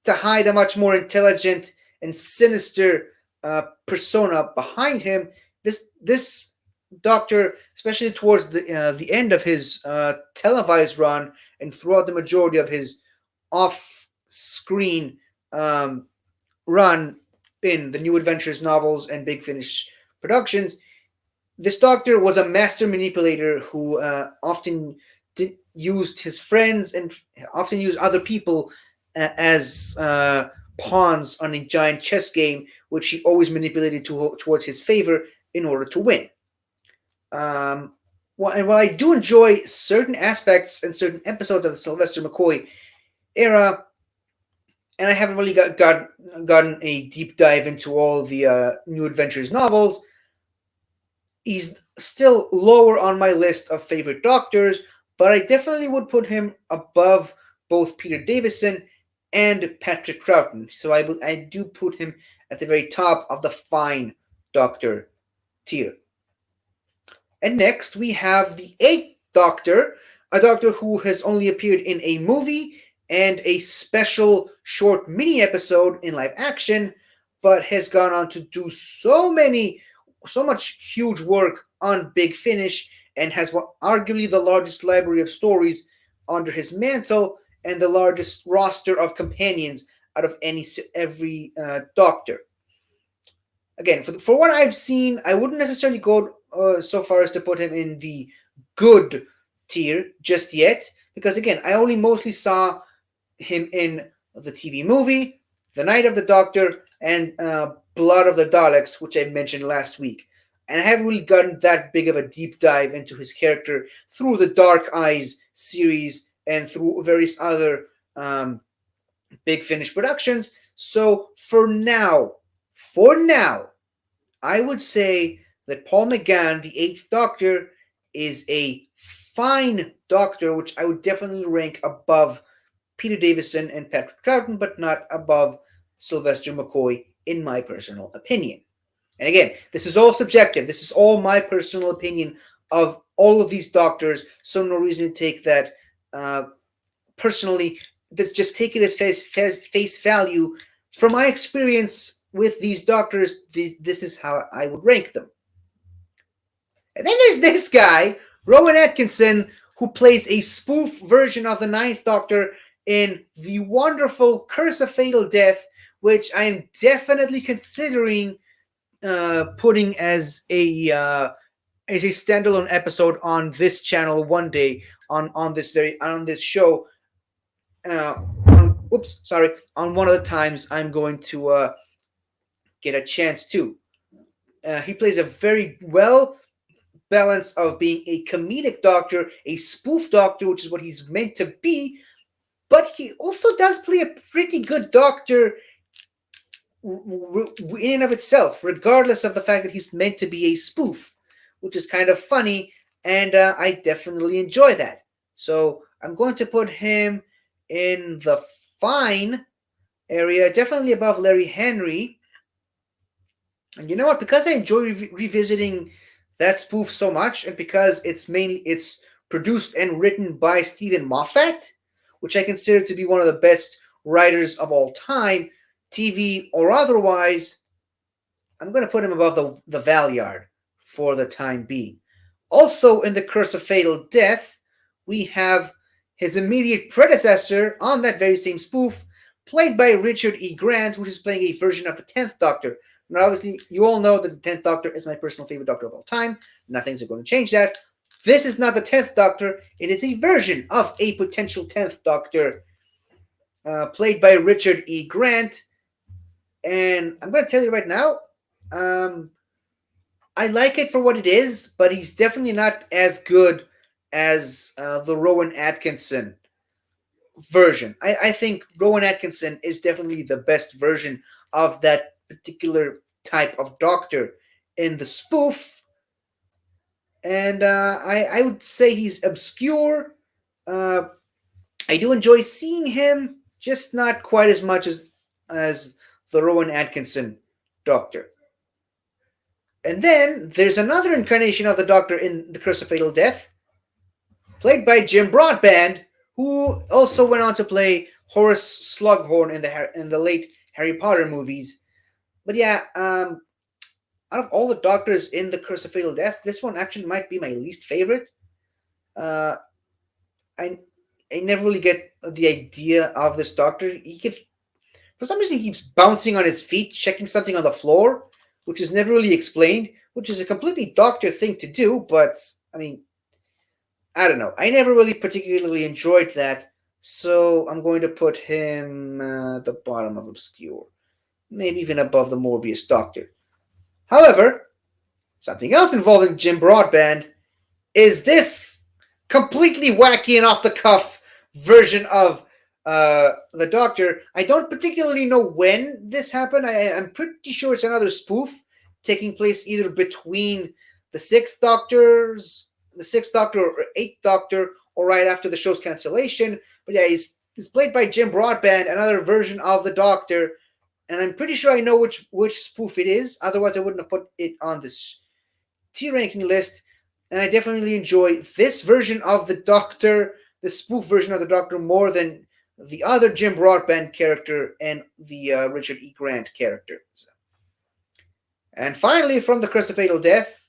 to hide a much more intelligent and sinister persona behind him. This Doctor, especially towards the end of his televised run and throughout the majority of his off-screen run in the New Adventures novels and Big Finish productions, this Doctor was a master manipulator who often used his friends and often used other people as pawns on a giant chess game, which he always manipulated towards his favor in order to win. While I do enjoy certain aspects and certain episodes of the Sylvester McCoy era, and I haven't really gotten a deep dive into all the New Adventures novels, he's still lower on my list of favorite Doctors, but I definitely would put him above both Peter Davison and Patrick Troughton. So I do put him at the very top of the fine Doctor tier. And next we have the Eighth Doctor, a Doctor who has only appeared in a movie and a special short mini episode in live action, but has gone on to do so much huge work on Big Finish, and has arguably the largest library of stories under his mantle and the largest roster of companions out of every Doctor. Again, for what I've seen, I wouldn't necessarily go so far as to put him in the good tier just yet, because again, I only mostly saw him in the TV movie, The Night of the Doctor, and Blood of the Daleks, which I mentioned last week. and I haven't really gotten that big of a deep dive into his character through the Dark Eyes series and through various other Big Finish productions. So for now, I would say that Paul McGann, the Eighth Doctor, is a fine Doctor, which I would definitely rank above Peter Davison and Patrick Troughton, but not above Sylvester McCoy, in my personal opinion. And again, this is all subjective. This is all my personal opinion of all of these Doctors, so no reason to take that personally. Just take it as face value. From my experience with these Doctors, this is how I would rank them. And then there's this guy, Rowan Atkinson, who plays a spoof version of the Ninth Doctor in the wonderful Curse of Fatal Death, which I am definitely considering putting as a standalone episode on this channel one day, on this show. On one of the times I'm going to get a chance to. He plays a very well balance of being a comedic Doctor, a spoof Doctor, which is what he's meant to be, but he also does play a pretty good Doctor in and of itself, regardless of the fact that he's meant to be a spoof, which is kind of funny, and I definitely enjoy that. So I'm going to put him in the fine area, definitely above Larry Henry. And you know what? Because I enjoy revisiting that spoof so much, and because it's produced and written by Stephen Moffat, which I consider to be one of the best writers of all time, TV or otherwise, I'm going to put him above the Vallyard for the time being. Also in the Curse of Fatal Death, we have his immediate predecessor on that very same spoof, played by Richard E. Grant, which is playing a version of the 10th Doctor. Now, obviously, you all know that the 10th Doctor is my personal favorite Doctor of all time. Nothing's going to change that. This is not the 10th Doctor. It is a version of a potential 10th Doctor, played by Richard E. Grant. And I'm going to tell you right now, I like it for what it is, but he's definitely not as good as the Rowan Atkinson version. I think Rowan Atkinson is definitely the best version of that particular type of Doctor in the spoof. And I would say he's obscure. I do enjoy seeing him, just not quite as much as the Rowan Atkinson Doctor. And then there's another incarnation of the Doctor in The Curse of Fatal Death, played by Jim Broadbent, who also went on to play Horace Slughorn in the late Harry Potter movies. But yeah, out of all the Doctors in The Curse of Fatal Death, this one actually might be my least favorite. I never really get the idea of this Doctor. For some reason, he keeps bouncing on his feet, checking something on the floor, which is never really explained, which is a completely Doctor thing to do, but, I mean, I don't know. I never really particularly enjoyed that, so I'm going to put him at the bottom of obscure. Maybe even above the Morbius Doctor. However, something else involving Jim Broadbent is this completely wacky and off-the-cuff version of the Doctor. I don't particularly know when this happened. I'm pretty sure it's another spoof taking place either between the Sixth Doctor or Eighth Doctor, or right after the show's cancellation. But yeah, he's played by Jim Broadbent, another version of the Doctor, and I'm pretty sure I know which spoof it is. Otherwise, I wouldn't have put it on this tier ranking list. And I definitely enjoy this version of the Doctor, the spoof version of the Doctor, more than the other Jim Broadbent character and the Richard E. Grant character. And finally, from The Curse of Fatal Death,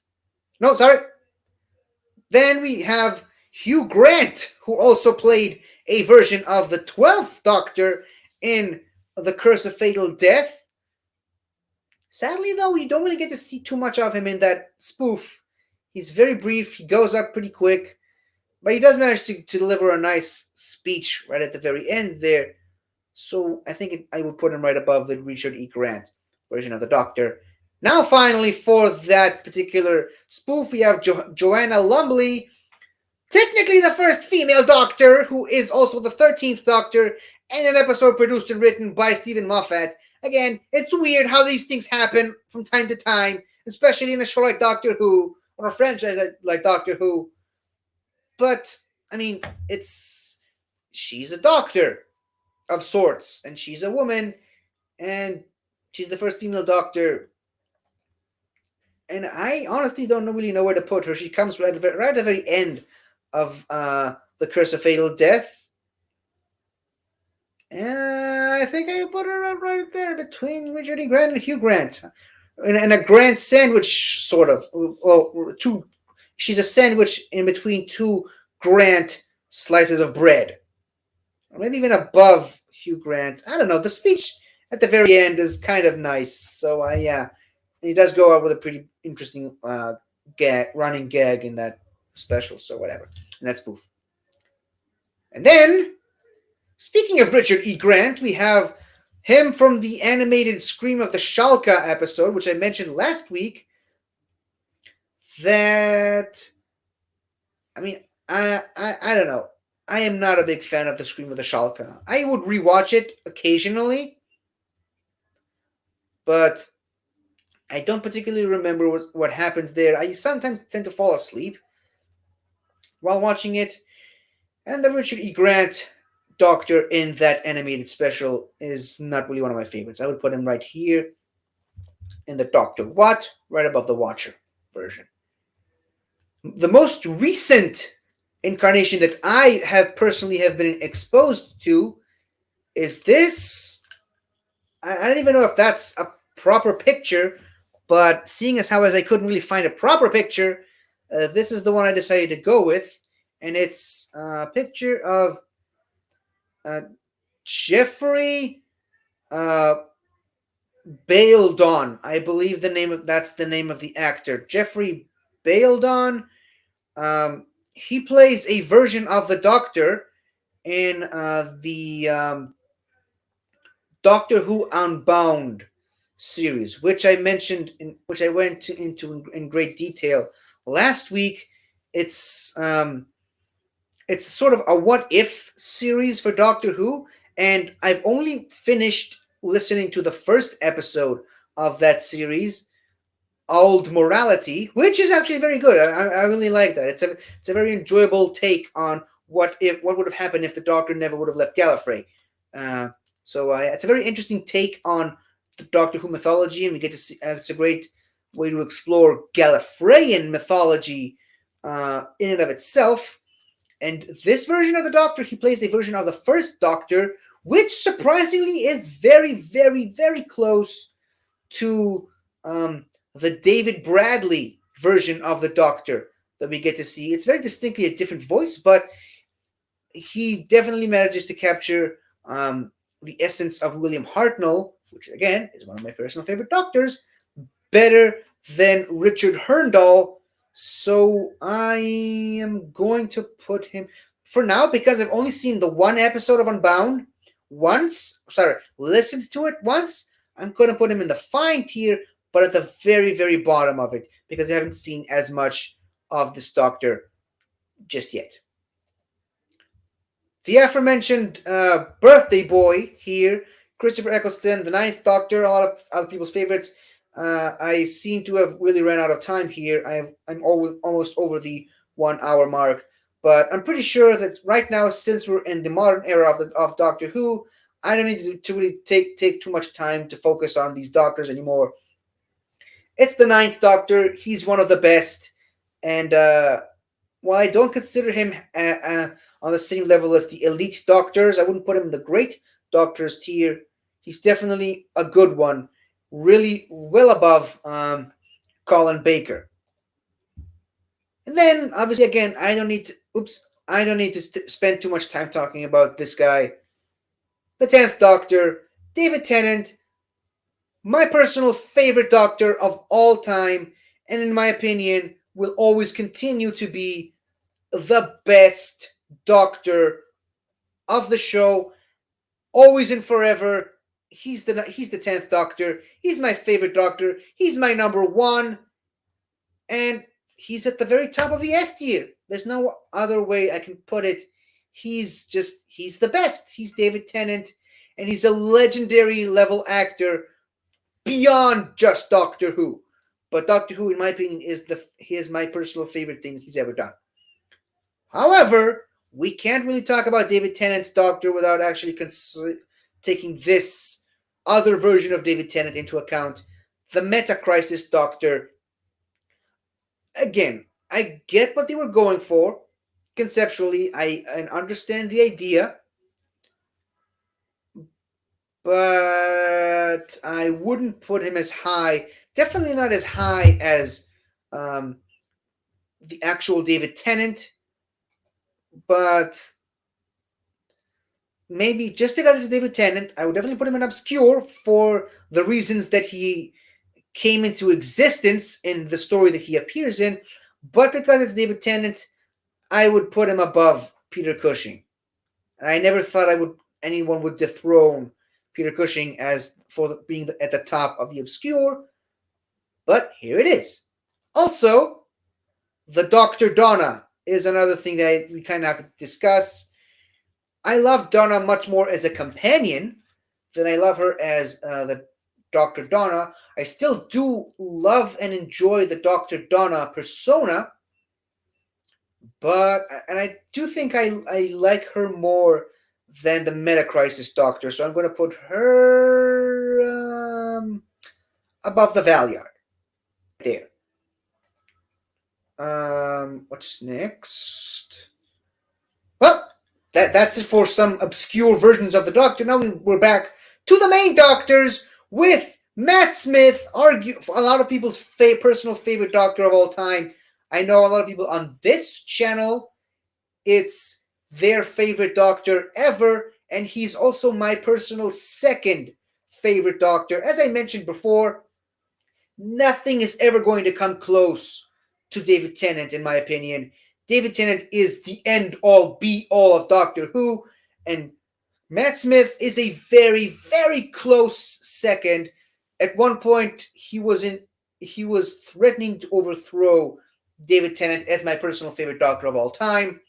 then we have Hugh Grant, who also played a version of the 12th Doctor in The Curse of Fatal Death. Sadly, though, we don't really get to see too much of him in that spoof. He's very brief, he goes up pretty quick, but he does manage to deliver a nice speech right at the very end there. So I think I would put him right above the Richard E. Grant version of the Doctor. Now, finally, for that particular spoof, we have Joanna Lumbly, technically the first female Doctor, who is also the 13th Doctor, and an episode produced and written by Stephen Moffat. Again, it's weird how these things happen from time to time, especially in a show like Doctor Who, or a franchise like Doctor Who. But, I mean, she's a doctor of sorts, and she's a woman, and she's the first female Doctor. And I honestly don't really know where to put her. She comes right at the very end of The Curse of Fatal Death. And I think I put her right there between Richard E. Grant and Hugh Grant. And a Grant sandwich, sort of. Well, she's a sandwich in between two Grant slices of bread. Or maybe even above Hugh Grant. I don't know. The speech at the very end is kind of nice. So, yeah. And he does go out with a pretty interesting running gag in that special. So, whatever. And that's spoof. And then, speaking of Richard E. Grant, we have him from the animated Scream of the Shalka episode, which I mentioned last week. That, I mean, I don't know. I am not a big fan of the Scream of the Shalka. I would rewatch it occasionally, but I don't particularly remember what happens there. I sometimes tend to fall asleep while watching it. And the Richard E. Grant Doctor in that animated special is not really one of my favorites. I would put him right here in the Doctor What, right above the Watcher version. The most recent incarnation that I have personally been exposed to is this. I don't even know if that's a proper picture, but seeing as how as I couldn't really find a proper picture, this is the one I decided to go with, and it's a picture of Jeffrey Baildon. I believe that's the name of the actor, Jeffrey Baildon. He plays a version of the Doctor in the Doctor Who Unbound series, which I mentioned, which I went into in great detail last week. It's sort of a what if series for Doctor Who, and I've only finished listening to the first episode of that series, Old Morality, which is actually very good. I really like that. It's a very enjoyable take on what would have happened if the Doctor never would have left Gallifrey. So it's a very interesting take on the Doctor Who mythology, and we get to see. It's a great way to explore Gallifreyan mythology in and of itself. And this version of the Doctor, he plays a version of the first Doctor, which surprisingly is very, very, very close to the David Bradley version of the Doctor that we get to see. It's very distinctly a different voice, but he definitely manages to capture the essence of William Hartnell, which again is one of my personal favorite Doctors, better than Richard Herndall. So I am going to put him, for now, because I've only seen the one episode of Unbound listened to it once, I'm going to put him in the fine tier, but at the very, very bottom of it, because I haven't seen as much of this Doctor just yet. The aforementioned birthday boy here, Christopher Eccleston, the ninth Doctor, a lot of other people's favorites. I seem to have really run out of time here. I'm almost over the 1 hour mark, but I'm pretty sure that right now, since we're in the modern era of Doctor Who, I don't need to really take too much time to focus on these Doctors anymore. It's the ninth Doctor. He's one of the best, and while I don't consider him on the same level as the elite Doctors, I wouldn't put him in the great Doctors tier. He's definitely a good one, really well above Colin Baker. And then, obviously, again, I don't need to spend too much time talking about this guy. The 10th Doctor, David Tennant, my personal favorite Doctor of all time, and in my opinion, will always continue to be the best Doctor of the show, always and forever. he's the 10th Doctor. He's my favorite Doctor. He's my number one, and he's at the very top of the S tier. There's no other way I can put it. He's the best. He's David Tennant, and he's a legendary level actor beyond just Doctor Who. But Doctor Who, in my opinion, is my personal favorite thing he's ever done. However, we can't really talk about David Tennant's Doctor without actually taking this other version of David Tennant into account, the Meta-Crisis Doctor. Again, I get what they were going for. Conceptually, I understand the idea, but I wouldn't put him as high. Definitely not as high as the actual David Tennant, but maybe just because it's David Tennant, I would definitely put him in obscure for the reasons that he came into existence in the story that he appears in. But because it's David Tennant, I would put him above Peter Cushing. And I never thought anyone would dethrone Peter Cushing as for being at the top of the obscure, but here it is. Also, the Dr. Donna is another thing that we kind of have to discuss. I love Donna much more as a companion than I love her as the Dr. Donna. I still do love and enjoy the Dr. Donna persona, and I do think I like her more than the Meta-Crisis Doctor, so I'm going to put her above the Vallyard. There. What's next? Well, that's it for some obscure versions of the Doctor. Now we're back to the main Doctors with Matt Smith, a lot of people's personal favorite Doctor of all time. I know a lot of people on this channel, it's their favorite Doctor ever, and he's also my personal second favorite Doctor. As I mentioned before, nothing is ever going to come close to David Tennant, in my opinion. David Tennant is the end-all, be-all of Doctor Who, and Matt Smith is a very, very close second. At one point, he was threatening to overthrow David Tennant as my personal favorite Doctor of all time.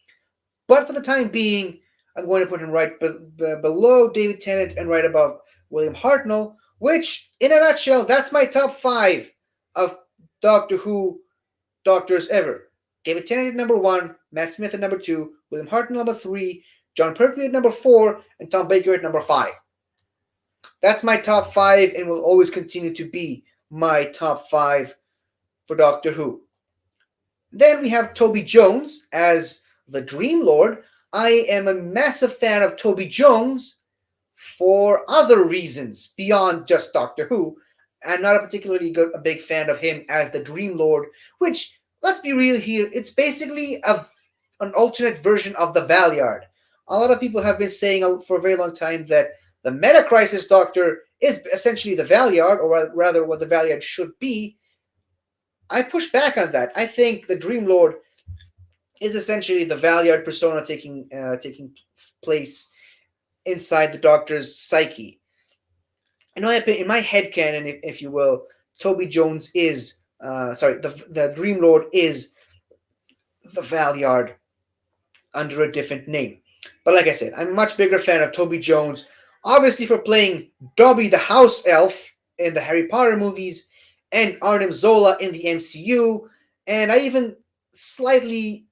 But for the time being, I'm going to put him right below David Tennant and right above William Hartnell, which, in a nutshell, that's my top 5 of Doctor Who Doctors ever. David Tennant at number 1, Matt Smith at number 2, William Hartnell at number 3, Jon Pertwee at number 4, and Tom Baker at number 5. That's my top 5 and will always continue to be my top 5 for Doctor Who. Then we have Toby Jones as the Dream Lord. I am a massive fan of Toby Jones for other reasons beyond just Doctor Who. I'm not a particularly a big fan of him as the Dream Lord, which, let's be real here, it's basically an alternate version of the Vallyard. A lot of people have been saying for a very long time that the Meta-Crisis Doctor is essentially the Vallyard, or rather what the Vallyard should be. I push back on that. I think the Dream Lord is essentially the Vallyard persona taking place inside the Doctor's psyche. In my headcanon, if you will, Toby Jones is the Dream Lord is the Vallyard under a different name. But like I said, I'm a much bigger fan of Toby Jones, obviously for playing Dobby the House Elf in the Harry Potter movies and Arnim Zola in the MCU, and I even slightly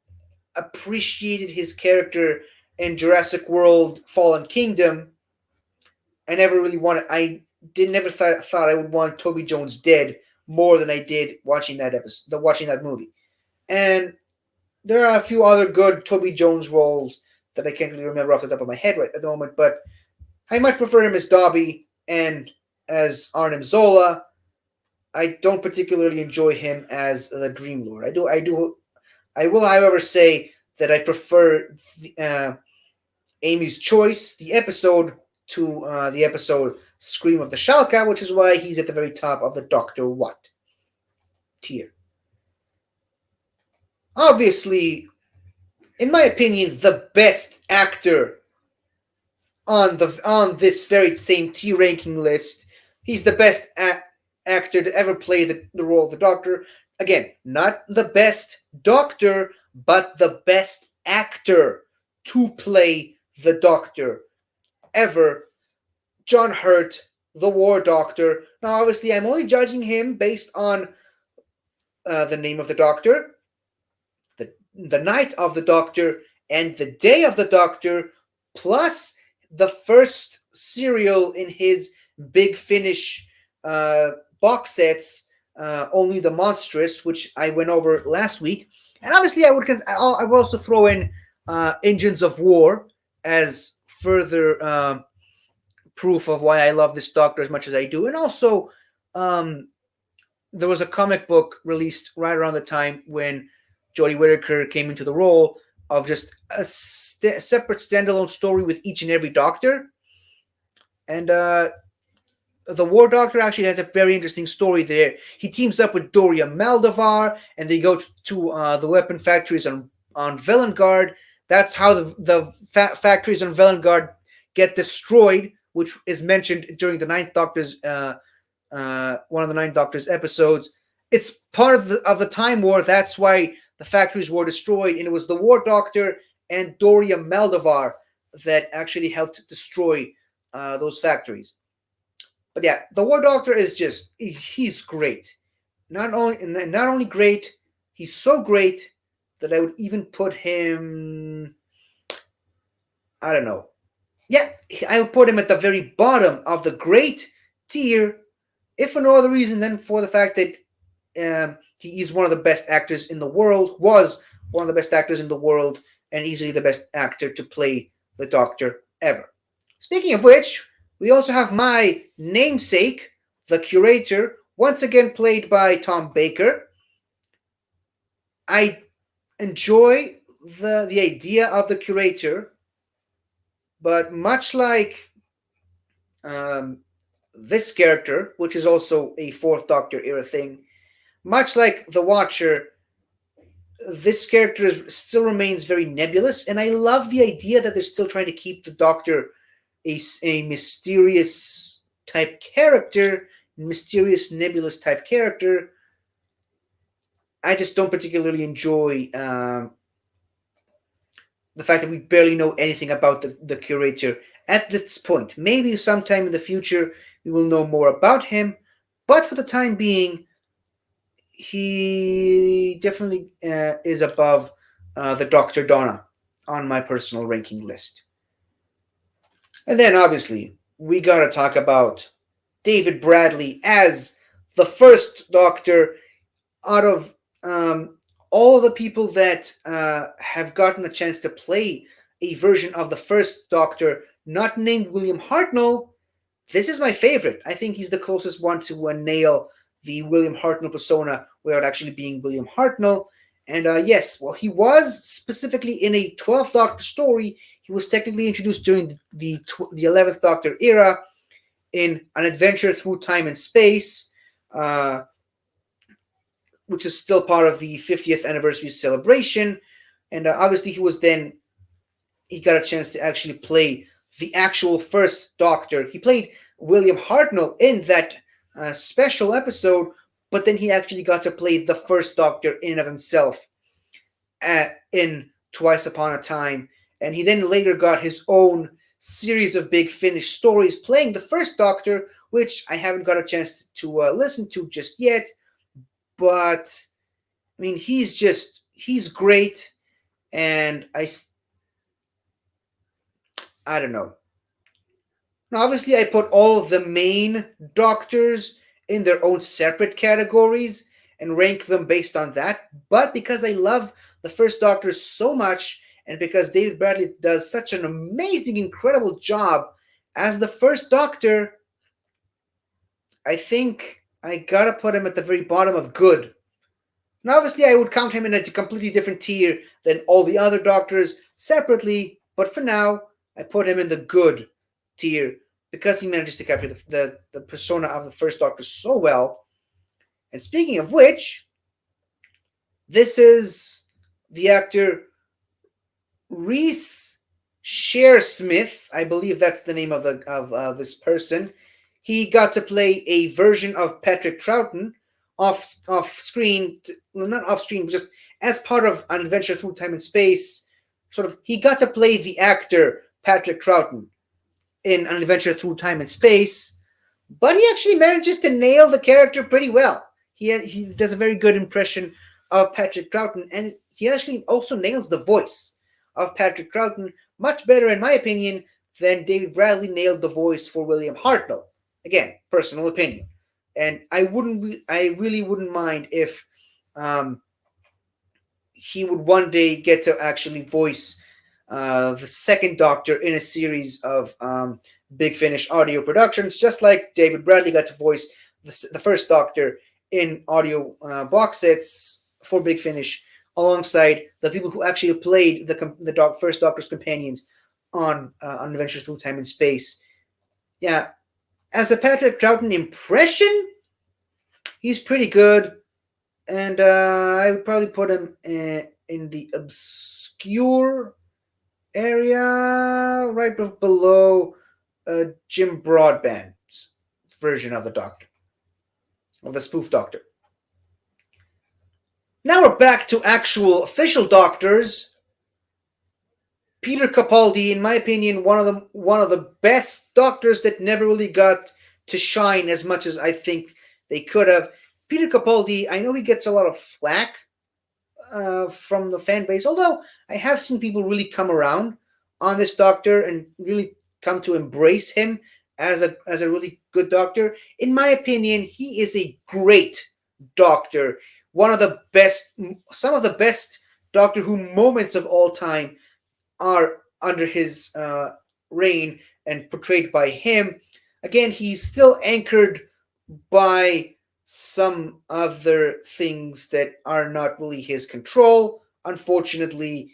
appreciated his character in Jurassic World Fallen Kingdom. I never thought I would want Toby Jones dead more than I did watching that movie. And there are a few other good Toby Jones roles that I can't really remember off the top of my head right at the moment, but I much prefer him as Dobby and as Arnim Zola. I don't particularly enjoy him as the Dream Lord. I will, however, say that I prefer Amy's Choice, the episode, to the episode Scream of the Shalka, which is why he's at the very top of the Doctor What tier. Obviously, in my opinion, the best actor on this very same T ranking list. He's the best actor to ever play the role of the Doctor. Again, not the best Doctor, but the best actor to play the Doctor ever. John Hurt, the War Doctor. Now, obviously, I'm only judging him based on the name of the Doctor, the night of the Doctor, and the day of the Doctor, plus the first serial in his Big Finish box sets, Only the Monstrous, which I went over last week. And obviously, I would also throw in Engines of War as further proof of why I love this Doctor as much as I do. And also, there was a comic book released right around the time when Jodie Whittaker came into the role of just a separate standalone story with each and every Doctor. And the War Doctor actually has a very interesting story there. He teams up with Doria Maldavar, and they go to the weapon factories on Vallyard. That's how the factories on Vallyard get destroyed, which is mentioned during the Ninth Doctor's one of the Ninth Doctor's episodes. It's part of the Time War. That's why the factories were destroyed, and it was the War Doctor and Doria Maldavar that actually helped destroy those factories. But yeah, the War Doctor is he's great. Not only great, he's so great that I would even put him, I don't know. Yeah, I would put him at the very bottom of the great tier, if for no other reason than for the fact that he is one of the best actors in the world, was one of the best actors in the world, and easily the best actor to play the Doctor ever. Speaking of which, we also have my namesake, the Curator, once again played by Tom Baker. I enjoy the idea of the Curator, but much like this character, which is also a Fourth Doctor era thing, much like the Watcher, this character still remains very nebulous, and I love the idea that they're still trying to keep the Doctor a mysterious type character, mysterious nebulous type character. I just don't particularly enjoy the fact that we barely know anything about the Curator at this point. Maybe sometime in the future we will know more about him, but for the time being, he definitely is above the Dr. Donna on my personal ranking list. And then, obviously, we gotta talk about David Bradley as the first Doctor. Out of all the people that have gotten a chance to play a version of the first Doctor, not named William Hartnell, this is my favorite. I think he's the closest one to nail the William Hartnell persona without actually being William Hartnell. And yes, well, he was specifically in a 12th Doctor story. He was technically introduced during the 11th Doctor era in An Adventure Through Time and Space, which is still part of the 50th anniversary celebration. And obviously he got a chance to actually play the actual first Doctor. He played William Hartnell in that special episode, but then he actually got to play the first Doctor in and of himself in Twice Upon a Time. And he then later got his own series of Big Finish stories playing the first Doctor, which I haven't got a chance to listen to just yet. But, I mean, he's great. And I don't know. Now, obviously, I put all of the main Doctors in their own separate categories and rank them based on that. But because I love the first Doctor so much, and because David Bradley does such an amazing, incredible job as the first Doctor, I think I gotta put him at the very bottom of good. Now, obviously, I would count him in a completely different tier than all the other Doctors separately, but for now, I put him in the good tier because he manages to capture the persona of the first Doctor so well. And speaking of which, this is the actor Rhys Cher Smith, I believe that's the name of this person. He got to play a version of Patrick Troughton off screen, well, not off screen, but just as part of An Adventure Through Time and Space. Sort of, he got to play the actor Patrick Troughton in An Adventure Through Time and Space, but he actually manages to nail the character pretty well. He does a very good impression of Patrick Troughton, and he actually also nails the voice of Patrick Troughton much better, in my opinion, than David Bradley nailed the voice for William Hartnell. Again, personal opinion, and I really wouldn't mind if um, he would one day get to actually voice the second Doctor in a series of Big Finish audio productions, just like David Bradley got to voice the first Doctor in audio box sets for Big Finish, alongside the people who actually played the first Doctor's companions on Adventures Through Time and Space. Yeah, as a Patrick Troughton impression, he's pretty good, and I would probably put him in the obscure area, right below Jim Broadbent's version of the Doctor, of the spoof Doctor. Now we're back to actual official Doctors. Peter Capaldi, in my opinion, one of the best Doctors that never really got to shine as much as I think they could have. Peter Capaldi, I know he gets a lot of flack from the fan base, although I have seen people really come around on this Doctor and really come to embrace him as a really good Doctor. In my opinion, he is a great Doctor. Some of the best Doctor Who moments of all time are under his reign and portrayed by him. Again, he's still anchored by some other things that are not really his control, unfortunately.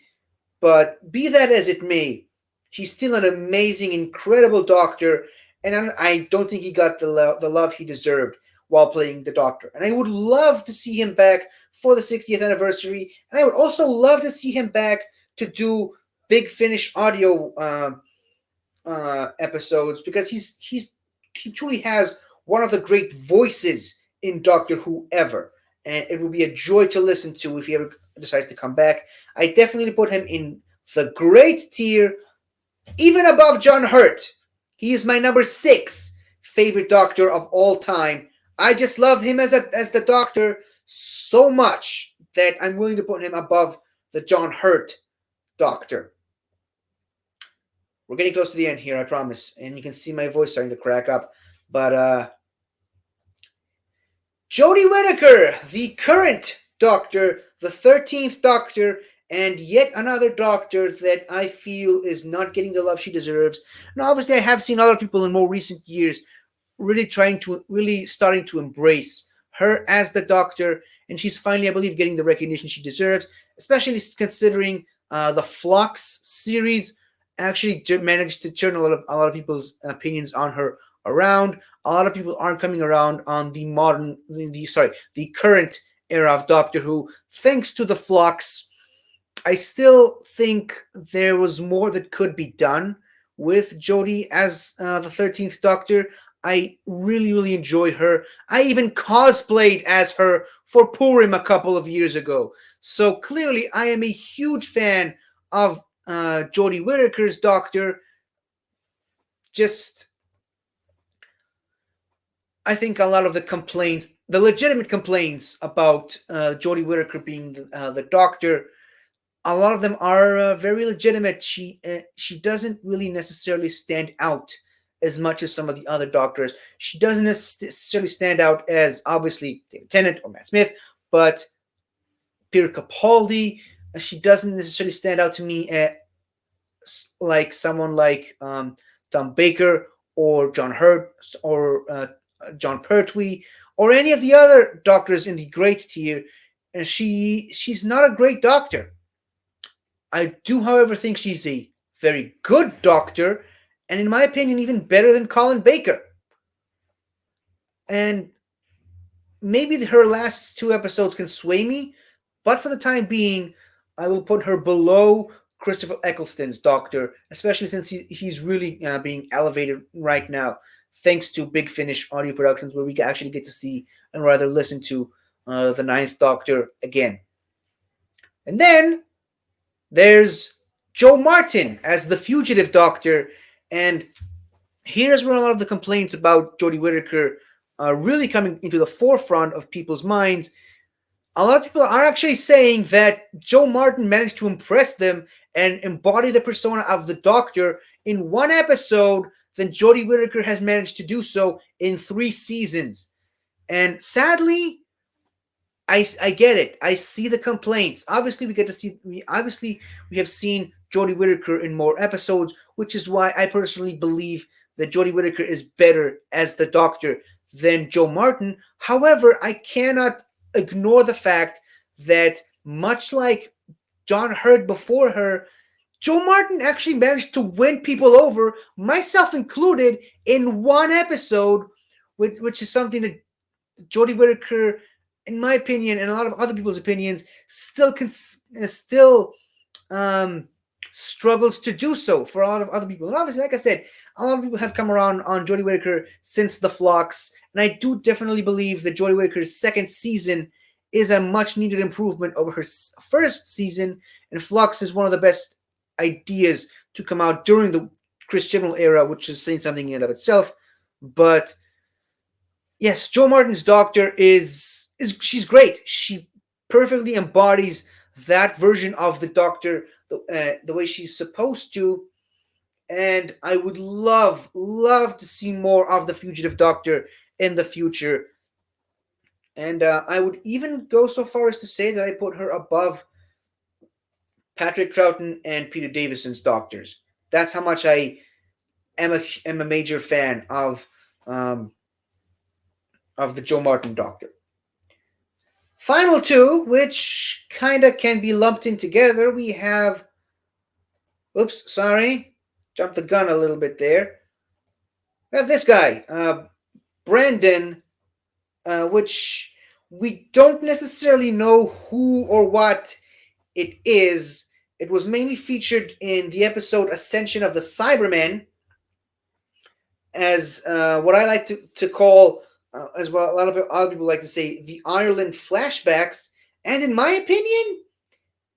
But be that as it may, he's still an amazing, incredible Doctor, and I don't think he got the love he deserved while playing the Doctor. And I would love to see him back for the 60th anniversary, and I would also love to see him back to do Big Finish audio episodes, because he truly has one of the great voices in Doctor Who ever, and it will be a joy to listen to if he ever decides to come back. I definitely put him in the great tier, even above John Hurt. He is my number 6 favorite Doctor of all time. I just love him as the Doctor so much that I'm willing to put him above the John Hurt Doctor. We're getting close to the end here, I promise, and you can see my voice starting to crack up. But Jodie Whittaker, the current Doctor, the 13th Doctor, and yet another Doctor that I feel is not getting the love she deserves. Now, obviously, I have seen other people in more recent years really starting to embrace her as the Doctor, and she's finally, I believe, getting the recognition she deserves, especially considering the Phlox series actually managed to turn a lot of people's opinions on her around. A lot of people aren't coming around on the current era of Doctor Who, thanks to the Phlox. I still think there was more that could be done with Jodie as the 13th Doctor. I really, really enjoy her. I even cosplayed as her for Purim a couple of years ago. So clearly, I am a huge fan of Jodie Whittaker's Doctor. I think a lot of the legitimate complaints about Jodie Whittaker being the Doctor, a lot of them are very legitimate. She doesn't really necessarily stand out as much as some of the other Doctors. She doesn't necessarily stand out as, obviously, David Tennant or Matt Smith, but Peter Capaldi. She doesn't necessarily stand out to me like someone like Tom Baker or John Hurt or John Pertwee or any of the other Doctors in the great tier. And she's not a great Doctor. I do, however, think she's a very good Doctor, and in my opinion, even better than Colin Baker. And maybe her last 2 episodes can sway me, but for the time being, I will put her below Christopher Eccleston's Doctor, especially since he's really being elevated right now, thanks to Big Finish Audio Productions, where we actually get to see and rather listen to the Ninth Doctor again. And then there's Joe Martin as the Fugitive Doctor, and here's where a lot of the complaints about Jodie Whittaker are really coming into the forefront of people's minds. A lot of people are actually saying that Joe Martin managed to impress them and embody the persona of the Doctor in one episode than Jodie Whittaker has managed to do so in 3 seasons. And sadly, I get it. I see the complaints. Obviously, we have seen Jodie Whittaker in more episodes, which is why I personally believe that Jodie Whittaker is better as the Doctor than Joe Martin. However, I cannot ignore the fact that much like John Hurt before her, Joe Martin actually managed to win people over, myself included, in one episode, which is something that Jodie Whittaker, in my opinion, and a lot of other people's opinions, still struggles to do so for a lot of other people. And obviously, like I said, a lot of people have come around on Jodie Whittaker since the Flocks, and I do definitely believe that Jodie Whittaker's second season is a much-needed improvement over her first season, and Flux is one of the best ideas to come out during the Chris Chibnall era, which is saying something in and of itself. But yes, Joe Martin's Doctor is she's great. She perfectly embodies that version of the Doctor the way she's supposed to. And I would love to see more of the Fugitive Doctor in the future. And I would even go so far as to say that I put her above Patrick Troughton and Peter Davison's Doctors. That's how much I am a major fan of the Joe Martin Doctor. Final two, which kind of can be lumped in together, we have... Oops, sorry. Jumped the gun a little bit there. We have this guy, Brandon, which we don't necessarily know who or what it is. It was mainly featured in the episode Ascension of the Cybermen as what I like to call, as well, a lot of other people like to say, the Ireland flashbacks. And in my opinion,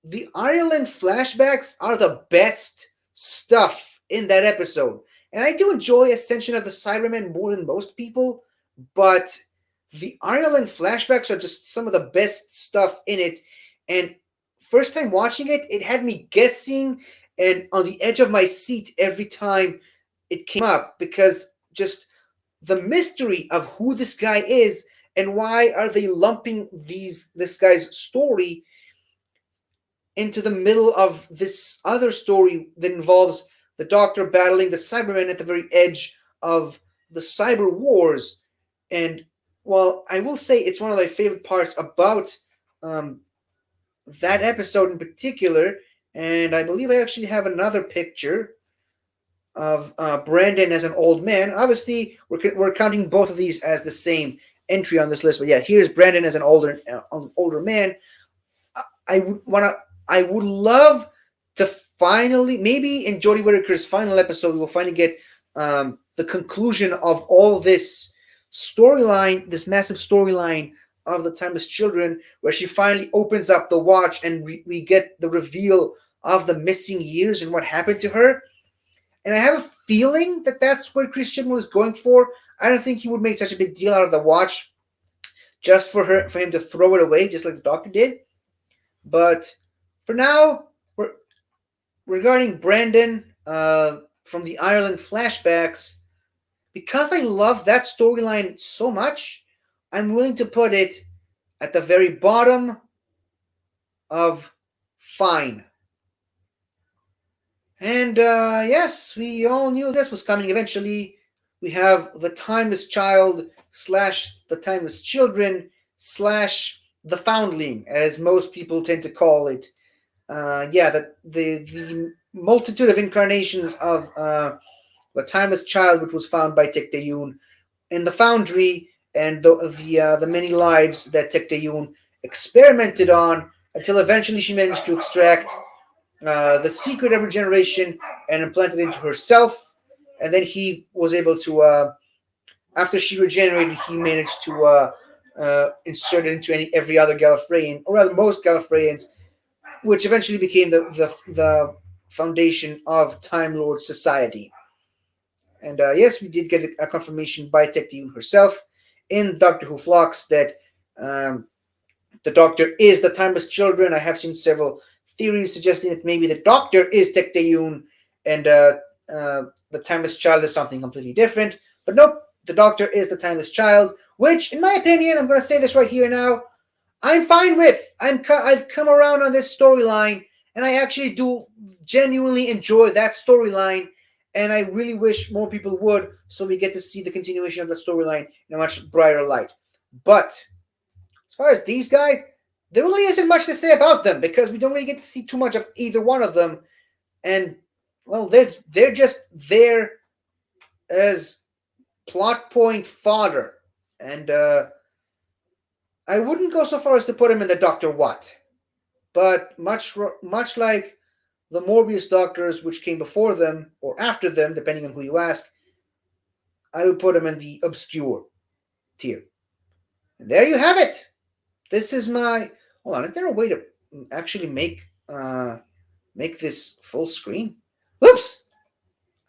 the Ireland flashbacks are the best stuff in that episode. And I do enjoy Ascension of the Cybermen more than most people, but the Ireland flashbacks are just some of the best stuff in it. And first time watching it, it had me guessing and on the edge of my seat every time it came up, because just the mystery of who this guy is and why are they lumping this guy's story into the middle of this other story that involves the Doctor battling the Cybermen at the very edge of the cyber wars. And while I will say it's one of my favorite parts about that episode in particular, and I believe I actually have another picture of Brandon as an old man. Obviously, we're counting both of these as the same entry on this list, but yeah, here's Brandon as an older man. I would love to finally, maybe in Jodie Whittaker's final episode, we'll finally get the conclusion of all this storyline, this massive storyline of the Timeless Children, where she finally opens up the watch and we get the reveal of the missing years and what happened to her. And I have a feeling that that's what Chris Chibnall is going for. I don't think he would make such a big deal out of the watch just for him to throw it away, just like the Doctor did. But for now, regarding Brandon from the Ireland flashbacks, because I love that storyline so much, I'm willing to put it at the very bottom of fine. And yes, we all knew this was coming eventually. We have the Timeless Child / the Timeless Children / the Foundling, as most people tend to call it. The multitude of incarnations of the Timeless Child, which was found by Tecteun, and the Foundry, and the many lives that Tecteun experimented on until eventually she managed to extract the secret of regeneration and implanted it into herself. And then he was able to, after she regenerated, he managed to insert it into every other Gallifreyan, or rather most Gallifreyans, which eventually became the foundation of Time Lord society. And yes, we did get a confirmation by Tecteun herself in Doctor Who Flocks that um, the Doctor is the Timeless Children. I have seen several theories suggesting that maybe the Doctor is Tecteun and the Timeless Child is something completely different. But nope, the Doctor is the Timeless Child, which, in my opinion, I'm going to say this right here now, I'm fine with. I've come around on this storyline, and I actually do genuinely enjoy that storyline, and I really wish more people would, so we get to see the continuation of the storyline in a much brighter light. But as far as these guys, there really isn't much to say about them because we don't really get to see too much of either one of them, and well, they're just there as plot point fodder, and I wouldn't go so far as to put him in the Doctor What, but much like the Morbius Doctors, which came before them or after them, depending on who you ask, I would put him in the obscure tier. And there you have it. This is my. Hold on, is there a way to actually make this full screen? Oops,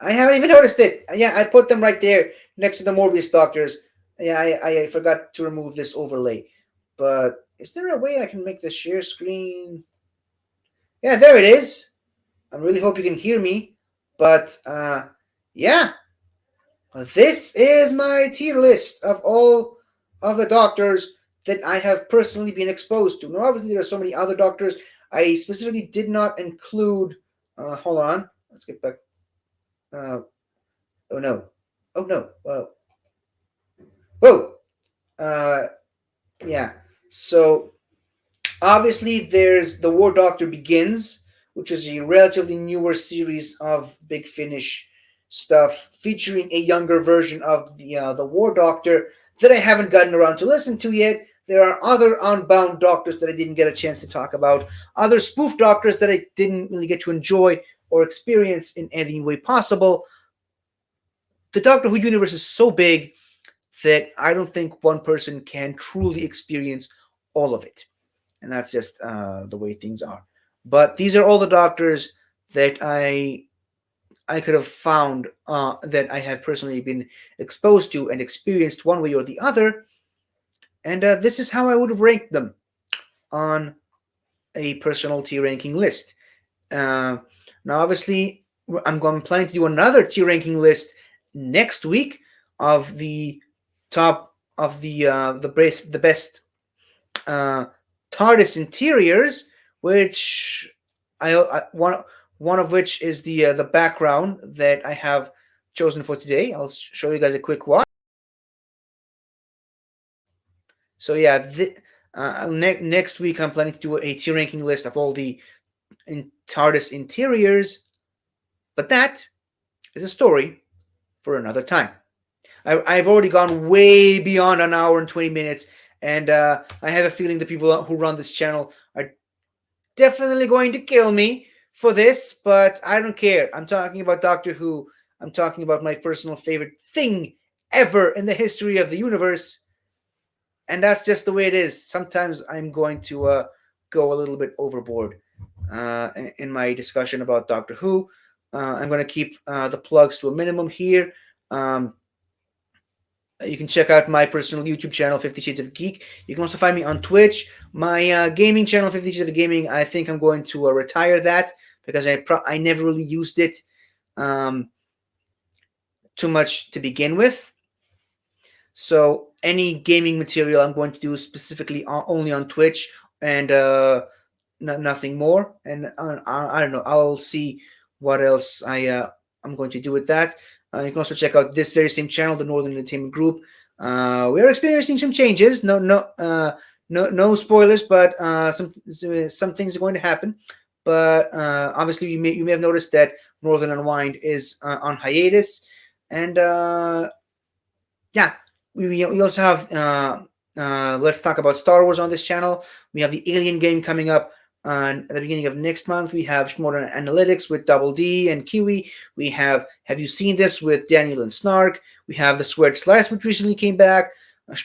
I haven't even noticed it. Yeah, I put them right there next to the Morbius Doctors. Yeah, I forgot to remove this overlay. But is there a way I can make the share screen? Yeah, there it is. I really hope you can hear me. But yeah, this is my tier list of all of the Doctors that I have personally been exposed to. Now, obviously, there are so many other Doctors. I specifically did not include. Hold on. Let's get back. Oh no. Oh no. Whoa. Yeah. So obviously, there's The War Doctor Begins, which is a relatively newer series of Big Finish stuff featuring a younger version of the War Doctor that I haven't gotten around to listen to yet. There are other Unbound Doctors that I didn't get a chance to talk about, other spoof Doctors that I didn't really get to enjoy or experience in any way possible. The Doctor Who universe is so big that I don't think one person can truly experience all of it. And that's just the way things are. But these are all the Doctors that I could have found that I have personally been exposed to and experienced one way or the other. And this is how I would have ranked them on a personal tier ranking list. Now, obviously, planning to do another tier ranking list next week of the top of the best TARDIS interiors, which one of which is the background that I have chosen for today. I'll show you guys a quick watch. So yeah, next week I'm planning to do a tier ranking list of all the TARDIS interiors, but that is a story for another time. I've already gone way beyond an hour and 20 minutes, and I have a feeling the people who run this channel are definitely going to kill me for this, but I don't care. I'm talking about Doctor Who. I'm talking about my personal favorite thing ever in the history of the universe, and that's just the way it is. Sometimes I'm going to go a little bit overboard in my discussion about Doctor Who. I'm going to keep the plugs to a minimum here. You can check out my personal YouTube channel, 50 Shades of Geek. You can also find me on Twitch. My gaming channel, 50 Shades of Gaming, I think I'm going to retire that because I never really used it too much to begin with. So any gaming material I'm going to do specifically only on Twitch and nothing more. And I don't know. I'll see what else I'm going to do with that. You can also check out this very same channel, the Northern Entertainment Group. We are experiencing some changes. No spoilers, but some things are going to happen. But obviously, you may have noticed that Northern Unwind is on hiatus, and yeah, we also have Let's Talk About Star Wars on this channel. We have the Alien game coming up At the beginning of next month, we have Modern Analytics with Double D and Kiwi. We have You Seen This with Daniel and Snark. We have The Sweat Slice, which recently came back.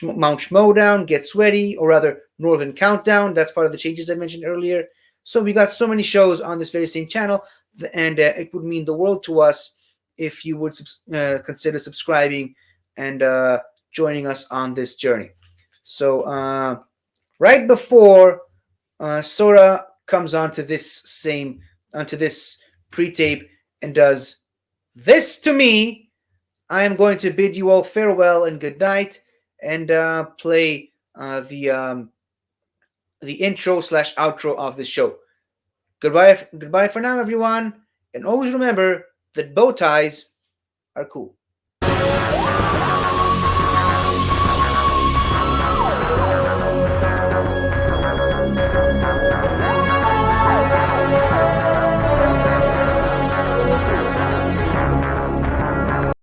Mount Schmodown, Get Sweaty, or rather Northern Countdown. That's part of the changes I mentioned earlier. So we got so many shows on this very same channel, and it would mean the world to us if you would consider subscribing and joining us on this journey. So right before Sora comes onto this pre-tape and does this to me, I am going to bid you all farewell and good night, and play the intro / outro of this show. Goodbye for now, everyone, and always remember that bow ties are cool.